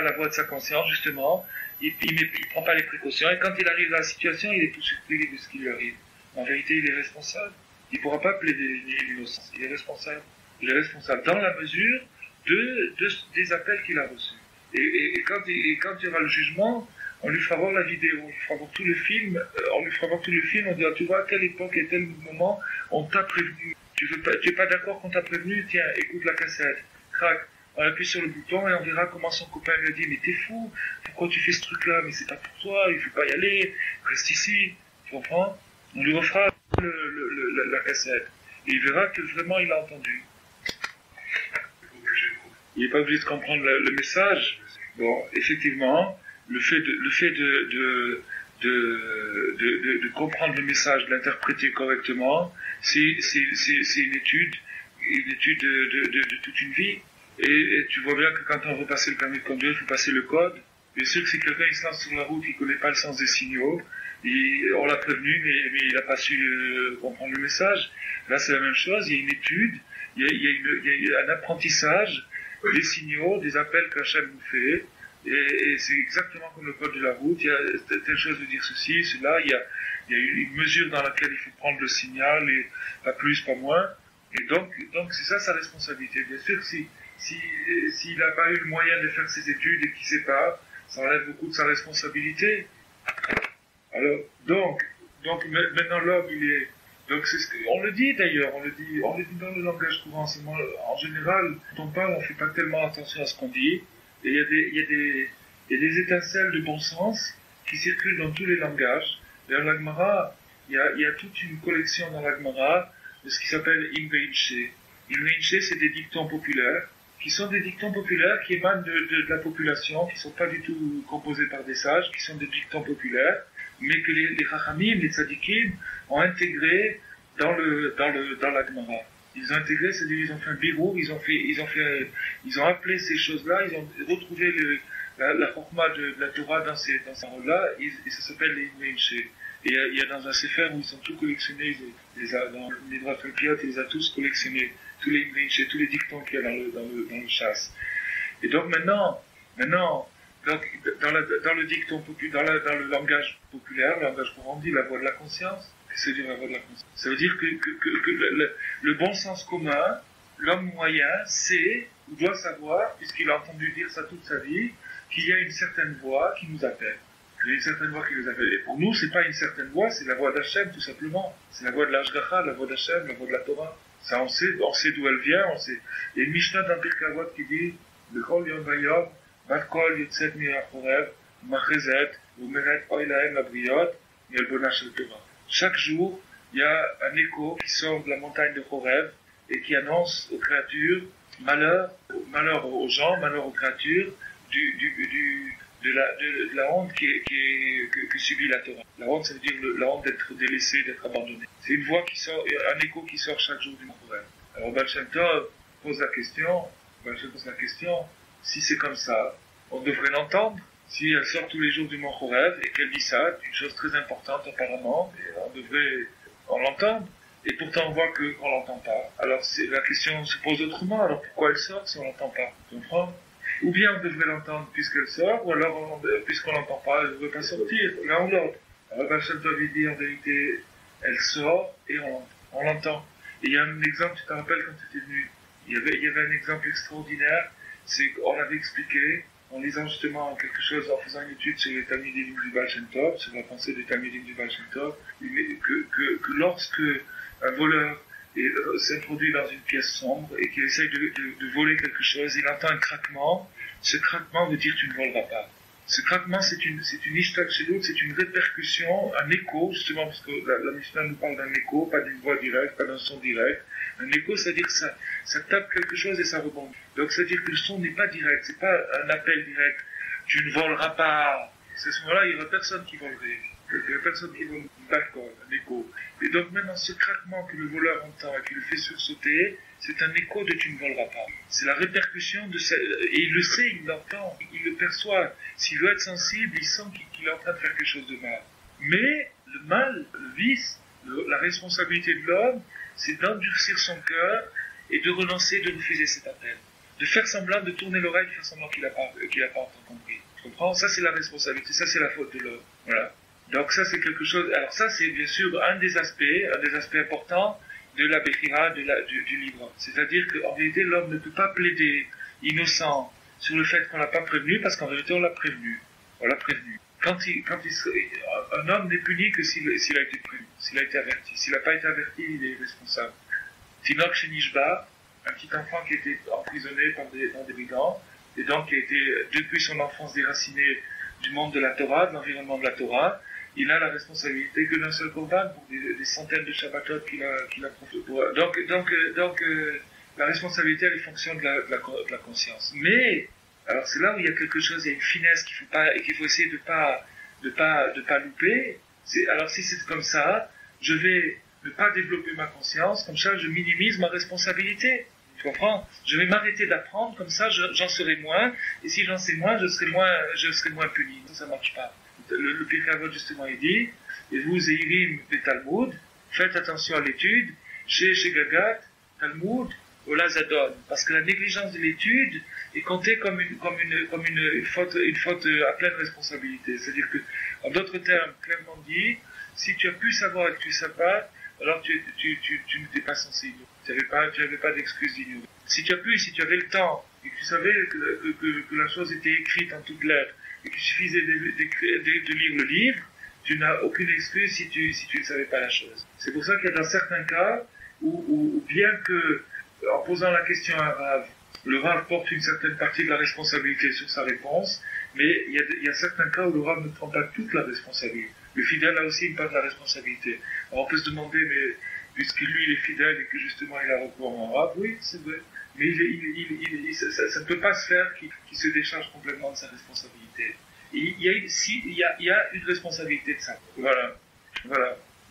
la voix de sa conscience, justement, il ne prend pas les précautions, et quand il arrive dans la situation, il est tout surpris de ce qui lui arrive. En vérité, il est responsable. Il ne pourra pas plaider l'innocence. Il est responsable. Il est responsable dans la mesure des appels qu'il a reçus. Et quand il y aura le jugement, on lui fera voir la vidéo, on lui fera voir tout le film, on dira, tu vois, à telle époque et tel moment, on t'a prévenu. Tu es pas d'accord qu'on t'a prévenu? Tiens, écoute la cassette. Crac. On appuie sur le bouton et on verra comment son copain lui a dit, mais t'es fou, pourquoi tu fais ce truc-là? Mais c'est pas pour toi, il faut pas y aller, reste ici. Tu comprends? On lui refera la cassette. Et il verra que vraiment il a entendu. Il n'est pas obligé de comprendre le message. Bon, effectivement, le fait de comprendre le message, de l'interpréter correctement, c'est une étude une étude de toute une vie. Et tu vois bien que quand on veut passer le permis de conduire, il faut passer le code. Bien sûr que si quelqu'un il se lance sur la route, il ne connaît pas le sens des signaux, on l'a prévenu, mais il n'a pas su comprendre le message. Là, c'est la même chose, il y a une étude, il y a un apprentissage des signaux, des appels qu'Hachem nous fait, et c'est exactement comme le code de la route, il y a telle chose de dire ceci, cela, il y a une mesure dans laquelle il faut prendre le signal, et pas plus, pas moins, et donc c'est ça sa responsabilité. Bien sûr, s'il n'a pas eu le moyen de faire ses études et qu'il ne sait pas, ça enlève beaucoup de sa responsabilité. Alors, donc maintenant l'homme, il est... Donc on le dit d'ailleurs, on le dit dans le langage courant, en général, quand on parle, on ne fait pas tellement attention à ce qu'on dit, et il y a des étincelles de bon sens qui circulent dans tous les langages. Dans l'Agmara, il y a toute une collection dans l'Agmara de ce qui s'appelle Imreinche. Imreinche, c'est des dictons populaires, qui sont des dictons populaires qui émanent de la population, qui ne sont pas du tout composés par des sages, qui sont des dictons populaires, mais que les Chachamim, les Tzadikim, ont intégré dans la Gemara. Ils ont intégré, c'est-à-dire ils ont fait un birour, ils ont appelé ces choses-là, ils ont retrouvé la chokma de la Torah dans ces paroles-là, et ça s'appelle les Imreinche. Et il y a dans un sefer où ils sont tous collectionnés, dans les droits Talpiot, ils les ont tous collectionnés, tous les Imreinche, tous les dictons qu'il y a dans le chasse. Et donc maintenant, donc, dans le dicton populaire, dans le langage populaire, le langage courant, on dit la voix de la conscience. Qu'est-ce que ça veut dire la voix de la conscience? Ça veut dire que le bon sens commun, l'homme moyen sait, ou doit savoir, puisqu'il a entendu dire ça toute sa vie, qu'il y a une certaine voix qui nous appelle. Il y a une certaine voix qui nous appelle. Et pour nous, c'est pas une certaine voix, c'est la voix d'Hachem, tout simplement. C'est la voix de l'Ashgacha, la voix d'Hachem, la voix de la Torah. Ça, on sait d'où elle vient, on sait. Il y a une Mishnah dans Pirkei Avot qui dit, le Kol Yom Vayom, Batkol Yotzet Mi'achorev, Machezet, Umeret Oilahem Labriot, Yelbona Shel Torah. Chaque jour, il y a un écho qui sort de la montagne de Chorev et qui annonce aux créatures malheur aux gens, malheur aux créatures de la honte que subit la Torah. La honte, ça veut dire la honte d'être délaissé, d'être abandonné. C'est une voix qui sort, un écho qui sort chaque jour du Chorev. Alors Baal Shem Tov pose la question, si c'est comme ça, on devrait l'entendre. Si elle sort tous les jours du Mont Chorev et qu'elle dit ça, une chose très importante apparemment, et on devrait l'entendre. Et pourtant on voit qu'on l'entend pas. Alors la question se pose autrement. Alors pourquoi elle sort si on l'entend pas? Tu comprends? Ou bien on devrait l'entendre puisqu'elle sort, ou alors puisqu'on l'entend pas, elle ne devrait pas sortir. L'un ou l'autre. Alors Baal doit lui dire en vérité, elle sort et on l'entend. Et il y a un exemple, tu te rappelles quand tu étais venu, il y avait un exemple extraordinaire. C'est qu'on avait expliqué, en lisant justement quelque chose, en faisant une étude sur les Talmidim du Baal Shem Tov, sur la pensée des Talmidim du Baal Shem Tov, que lorsque un voleur s'introduit dans une pièce sombre et qu'il essaye de voler quelque chose, il entend un craquement. Ce craquement veut dire tu ne voleras pas. Ce craquement, c'est une ishtal shelut, c'est une répercussion, un écho, justement, parce que la Mishnah nous parle d'un écho, pas d'une voix directe, pas d'un son direct. Un écho, c'est-à-dire que ça tape quelque chose et ça rebondit. Donc, c'est-à-dire que le son n'est pas direct, c'est pas un appel direct. Tu ne voleras pas. À ce moment-là, il n'y aura personne qui volerait. Il n'y aura personne qui vole un écho. Et donc, maintenant, ce craquement que le voleur entend et qui le fait sursauter, c'est un écho de tu ne voleras pas. C'est la répercussion de ça. Et il le sait, il l'entend, il le perçoit. S'il veut être sensible, il sent qu'il est en train de faire quelque chose de mal. Mais le mal, le vice, la responsabilité de l'homme, c'est d'endurcir son cœur et de renoncer, de refuser cet appel. De faire semblant, de tourner l'oreille, de faire semblant qu'il n'a pas compris. Tu comprends? Ça, c'est la responsabilité, ça, c'est la faute de l'homme. Voilà. Donc ça, c'est quelque chose... Alors ça, c'est bien sûr un des aspects importants de la Bechira, du livre. C'est-à-dire qu'en vérité, l'homme ne peut pas plaider innocent sur le fait qu'on l'a pas prévenu, parce qu'en vérité, on l'a prévenu. On l'a prévenu. Un homme n'est puni que s'il a été prévenu, s'il a été averti. S'il n'a pas été averti, il est responsable. Tinok Shenishba, un petit enfant qui a été emprisonné par des brigands, et donc qui a été, depuis son enfance, déraciné du monde de la Torah, de l'environnement de la Torah, il a la responsabilité que d'un seul corban pour des centaines de Shabbatot qu'il a profité. Donc, la responsabilité, elle est fonction de la conscience. Mais, alors c'est là où il y a quelque chose, il y a une finesse qu'il faut essayer de pas louper. Alors si c'est comme ça, je vais ne pas développer ma conscience, comme ça je minimise ma responsabilité. Tu comprends? Je vais m'arrêter d'apprendre, comme ça j'en serai moins, et si j'en sais moins, je serai moins puni. Ça marche pas. Le Pirkei Avot justement il dit, et vous Zeirim et Talmud, faites attention à l'étude, chez Gagat, Talmud, Ola Zadon, parce que la négligence de l'étude est comptée comme une faute à pleine responsabilité. C'est-à-dire que, en d'autres termes, clairement dit, si tu as pu savoir et que tu ne sais pas, alors tu n'étais pas censé ignorer. Tu n'avais pas d'excuse d'ignorer. Si tu avais le temps, et que tu savais que la chose était écrite en toutes lettres, et qu'il suffisait de lire le livre, tu n'as aucune excuse si tu ne savais pas la chose. C'est pour ça qu'il y a dans certains cas où bien que, en posant la question à un Rav, le Rav porte une certaine partie de la responsabilité sur sa réponse, mais il y a certains cas où le Rav ne prend pas toute la responsabilité. Le fidèle a aussi une part de la responsabilité. Alors on peut se demander, mais puisque lui il est fidèle et que justement il a recours en Rav, oui, c'est vrai. Mais ça ne peut pas se faire qu'il se décharge complètement de sa responsabilité. Il y a une responsabilité de ça. Voilà.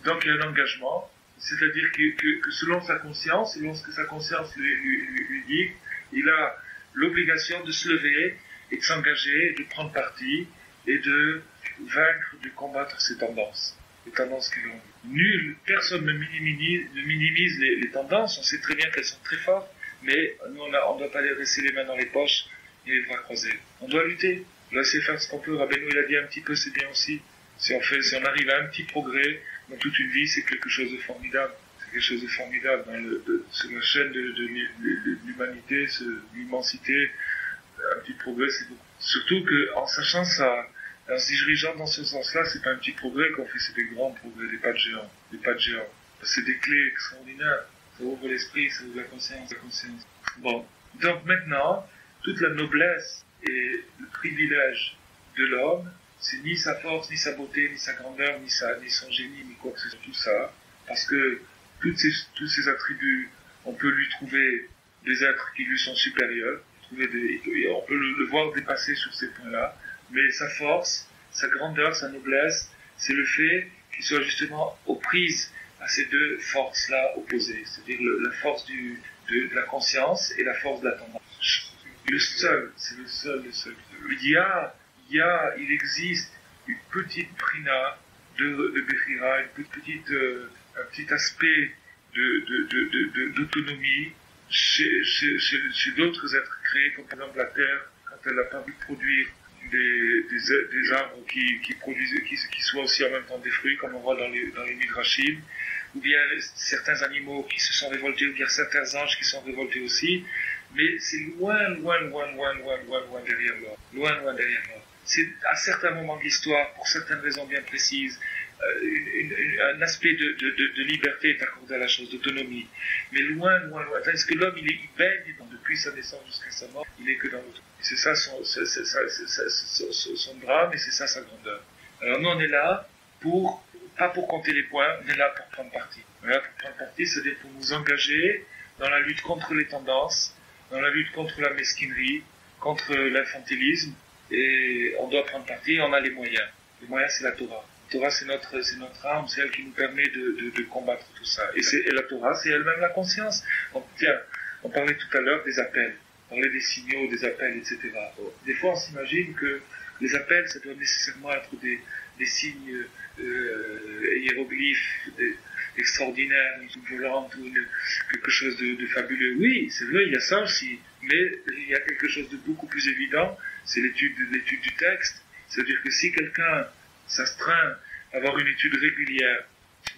Donc il y a un engagement, c'est-à-dire que selon sa conscience, selon ce que sa conscience lui dit, il a l'obligation de se lever et de s'engager, de prendre parti et de vaincre, de combattre ces tendances. Les tendances qu'il a. Personne ne minimise les tendances, on sait très bien qu'elles sont très fortes, mais nous on ne doit pas les laisser les mains dans les poches et les bras croisés. On doit lutter, on doit essayer de faire ce qu'on peut. Rabbeinu il a dit un petit peu, c'est bien aussi. Si on arrive à un petit progrès dans toute une vie, c'est quelque chose de formidable. C'est quelque chose de formidable sur la chaîne de l'humanité, l'immensité. Un petit progrès, c'est beaucoup. Surtout qu'en sachant ça, en se dirigeant dans ce sens-là, c'est pas un petit progrès qu'on fait, c'est des grands progrès, des pas de géants. C'est des clés extraordinaires. Ça ouvre l'esprit, ça ouvre la conscience. Bon. Donc maintenant, toute la noblesse et le privilège de l'homme, c'est ni sa force, ni sa beauté, ni sa grandeur, ni son génie, ni quoi que ce soit, tout ça. Parce que tous ces attributs, on peut lui trouver des êtres qui lui sont supérieurs, on peut le voir dépasser sur ces points-là, mais sa force, sa grandeur, sa noblesse, c'est le fait qu'il soit justement aux prises à ces deux forces-là opposées, c'est-à-dire la force de la conscience et la force de la tendance. C'est le seul. Il existe une petite prina de Bechira, un petit aspect d'autonomie chez d'autres êtres créés, comme par exemple la Terre, quand elle n'a pas pu produire des arbres qui soient aussi en même temps des fruits, comme on voit dans les Midrashim, ou bien certains animaux qui se sont révoltés, ou bien certains anges qui sont révoltés aussi, mais c'est loin derrière l'homme. C'est à certains moments de l'histoire, pour certaines raisons bien précises, un aspect de liberté est accordé à la chose, d'autonomie. Mais loin. Est-ce que l'homme, il baigne depuis sa naissance jusqu'à sa mort, il n'est que dans l'autre. C'est ça son drame et c'est ça sa grandeur. Alors nous, on est là pas pour compter les points, on est là pour prendre parti. Voilà, pour prendre parti, c'est-à-dire pour nous engager dans la lutte contre les tendances, dans la lutte contre la mesquinerie, contre l'infantilisme, et on doit prendre parti, on a les moyens. Les moyens, c'est la Torah. La Torah, c'est notre arme, c'est elle qui nous permet de combattre tout ça. Et la Torah, c'est elle-même la conscience. On parlait tout à l'heure des appels, on parlait des signaux, des appels, etc. Des fois, on s'imagine que les appels, ça doit nécessairement être des signes hiéroglyphes, extraordinaires, une violente, ou quelque chose de fabuleux. Oui, c'est vrai, il y a ça aussi. Mais il y a quelque chose de beaucoup plus évident, c'est l'étude du texte. C'est-à-dire que si quelqu'un s'astreint à avoir une étude régulière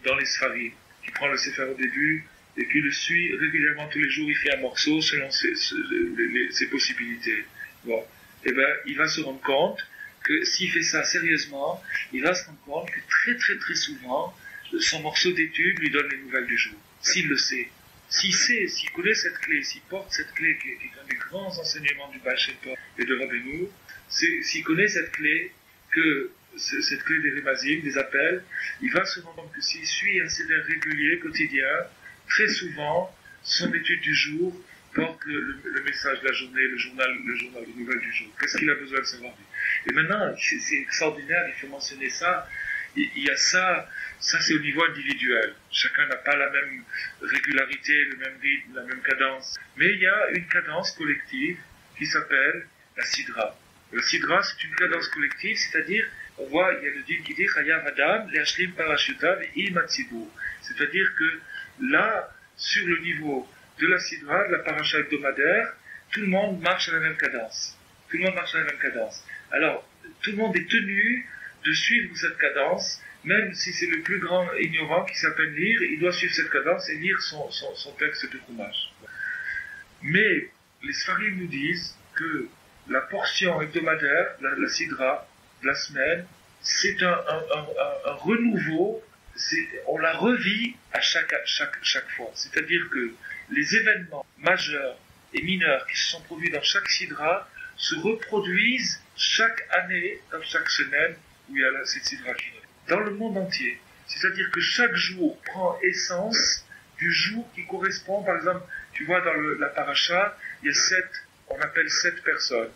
dans les Sfarim, qui prend le Sefer au début, et qui le suit régulièrement tous les jours, il fait un morceau selon ses possibilités. Bon. Eh ben, il va se rendre compte que s'il fait ça sérieusement, il va se rendre compte que très souvent, son morceau d'étude lui donne les nouvelles du jour. S'il le sait. S'il connaît cette clé, s'il porte cette clé qui est un des grands enseignements du Baal Shem Tov et de Rabbeinu, s'il connaît cette clé des Remazim, des appels, il va se rendre compte que s'il suit un CDR régulier, quotidien, très souvent, son étude du jour porte le message de la journée, le journal, les nouvelles du jour. Qu'est-ce qu'il a besoin de savoir? Et maintenant, c'est extraordinaire, il faut mentionner ça. il y a ça c'est au niveau individuel. Chacun n'a pas la même régularité, le même rythme, la même cadence. Mais il y a une cadence collective qui s'appelle la sidra. La sidra, c'est une cadence collective, c'est-à-dire, on voit, il y a le din qui dit Chayav Adam, Le'ashlim Parashutav, Imatzibur. C'est-à-dire que là, sur le niveau de la sidra, de la paracha hebdomadaire, tout le monde marche à la même cadence. Tout le monde marche à la même cadence. Alors, tout le monde est tenu de suivre cette cadence. Même si c'est le plus grand ignorant qui s'appelle lire, il doit suivre cette cadence et lire son texte de Chumash. Mais les Sfarim nous disent que la portion hebdomadaire, la sidra, de la semaine, c'est un renouveau, on la revit à chaque fois. C'est-à-dire que les événements majeurs et mineurs qui se sont produits dans chaque sidra se reproduisent chaque année, dans chaque semaine où il y a cette sidra qui est. Dans le monde entier. C'est-à-dire que chaque jour prend essence du jour qui correspond, par exemple, tu vois dans la paracha, il y a on appelle 7 personnes,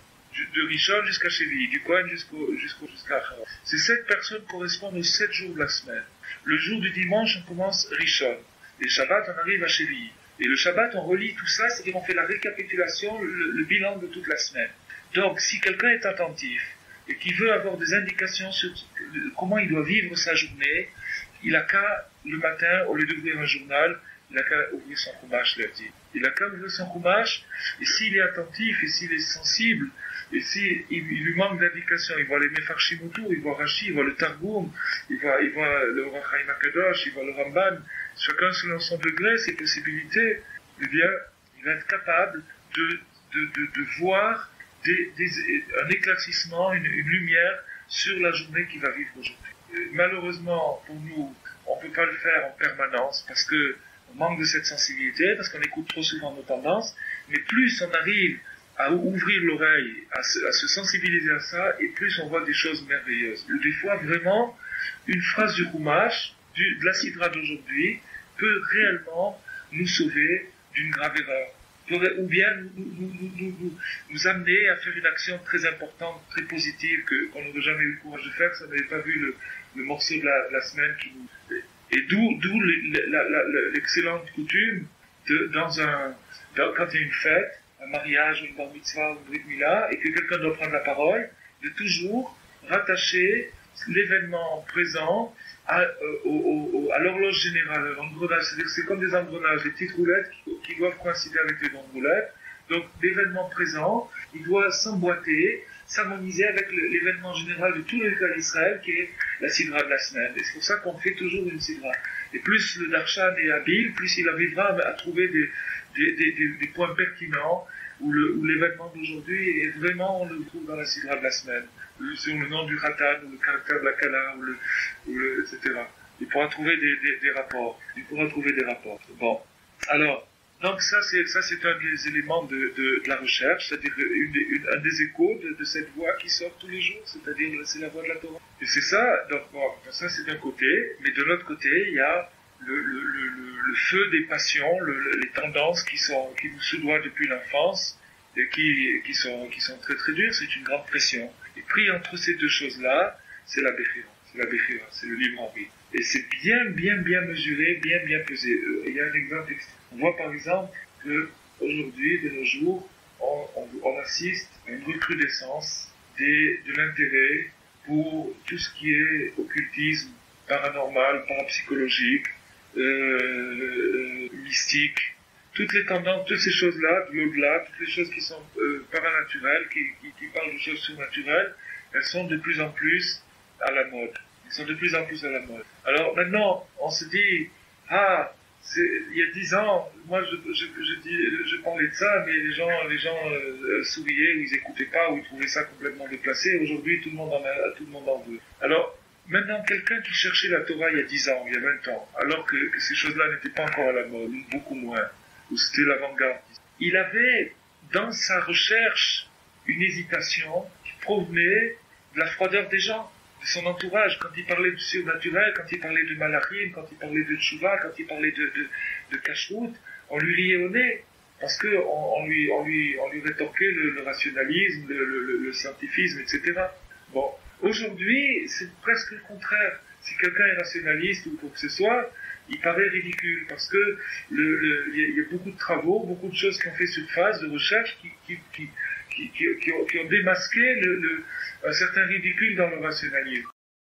de Rishon jusqu'à Shevi, du Kohen jusqu'à Acharon. Ces 7 personnes correspondent aux 7 jours de la semaine. Le jour du dimanche, on commence Rishon. Et le Shabbat, on arrive à Shevi. Et le Shabbat, on relie tout ça, c'est-à-dire qu'on fait la récapitulation, le bilan de toute la semaine. Donc, si quelqu'un est attentif, et qui veut avoir des indications sur comment il doit vivre sa journée, il n'a qu'à, le matin, au lieu d'ouvrir un journal, il n'a qu'à ouvrir son Chumash lundi. Il n'a qu'à ouvrir son Chumash, et s'il est attentif, et s'il est sensible, et s'il lui manque d'indications, il voit les Mefarshim autour, il voit Rashi, il voit le Targum, il voit le Orach Chaim HaKadosh, il voit le Ramban, chacun selon son degré, ses possibilités, eh bien, il va être capable de voir un éclaircissement, une lumière sur la journée qu'il va vivre aujourd'hui. Malheureusement, pour nous, on ne peut pas le faire en permanence parce qu'on manque de cette sensibilité, parce qu'on écoute trop souvent nos tendances, mais plus on arrive à ouvrir l'oreille, à se sensibiliser à ça, et plus on voit des choses merveilleuses. Des fois, vraiment, une phrase du Chumash, de la sidra d'aujourd'hui, peut réellement nous sauver d'une grave erreur. Ou bien nous amener à faire une action très importante, très positive, qu'on n'aurait jamais eu le courage de faire, si on n'avait pas vu le morceau de la semaine qui nous... Et d'où l'excellente coutume quand il y a une fête, un mariage, une bar mitzvah, une brit mila, et que quelqu'un doit prendre la parole, de toujours rattacher l'événement présent à l'horloge générale, à l'engrenage. C'est-à-dire que c'est comme des engrenages, des petites roulettes qui doivent coïncider avec les grandes roulettes. Donc l'événement présent, il doit s'emboîter, s'harmoniser avec l'événement général de tout l'État d'Israël, qui est la sidra de la semaine. Et c'est pour ça qu'on fait toujours une sidra. Et plus le darshan est habile, plus il arrivera à trouver des points pertinents où l'événement d'aujourd'hui est vraiment, on le trouve dans la sidra de la semaine. Sur le nom du Khatan, ou le caractère de la Kala, etc. Il pourra trouver des rapports. Bon. Alors, donc ça c'est un des éléments de la recherche, c'est-à-dire un des échos de cette voix qui sort tous les jours, c'est-à-dire c'est la voix de la Torah. Et c'est ça, donc bon, ça c'est d'un côté, mais de l'autre côté, il y a le feu des passions, les tendances qui nous soudoient depuis l'enfance, et qui sont très très dures, c'est une grande pression. Et pris entre ces deux choses-là, c'est la Bechira, c'est le libre arbitre. Et c'est bien mesuré, bien pesé. Il y a un exemple. On voit par exemple que aujourd'hui, de nos jours, on assiste à une recrudescence de l'intérêt pour tout ce qui est occultisme, paranormal, parapsychologique, mystique. Toutes les tendances, toutes ces choses-là, de l'au-delà, toutes les choses qui sont paranaturelles, qui parlent de choses surnaturelles, elles sont de plus en plus à la mode. Alors maintenant, on se dit, il y a 10 ans, moi je parlais de ça, mais les gens souriaient, ou ils écoutaient pas, ou ils trouvaient ça complètement déplacé. Aujourd'hui, tout le monde en veut. Alors, maintenant, quelqu'un qui cherchait la Torah il y a 10 ans, il y a 20 ans, alors que ces choses-là n'étaient pas encore à la mode, beaucoup moins, où c'était l'avant-garde. Il avait, dans sa recherche, une hésitation qui provenait de la froideur des gens, de son entourage. Quand il parlait de surnaturel, quand il parlait de malachim, quand il parlait de tchouva, quand il parlait de kashrut, on lui riait au nez, parce qu'on lui rétorquait le rationalisme, le scientifisme, etc. Bon, aujourd'hui, c'est presque le contraire. si quelqu'un est rationaliste ou quoi que ce soit, il paraît ridicule, parce que il y a beaucoup de travaux, beaucoup de choses qui ont fait surface, de recherche, qui ont démasqué un certain ridicule dans le rationalisme.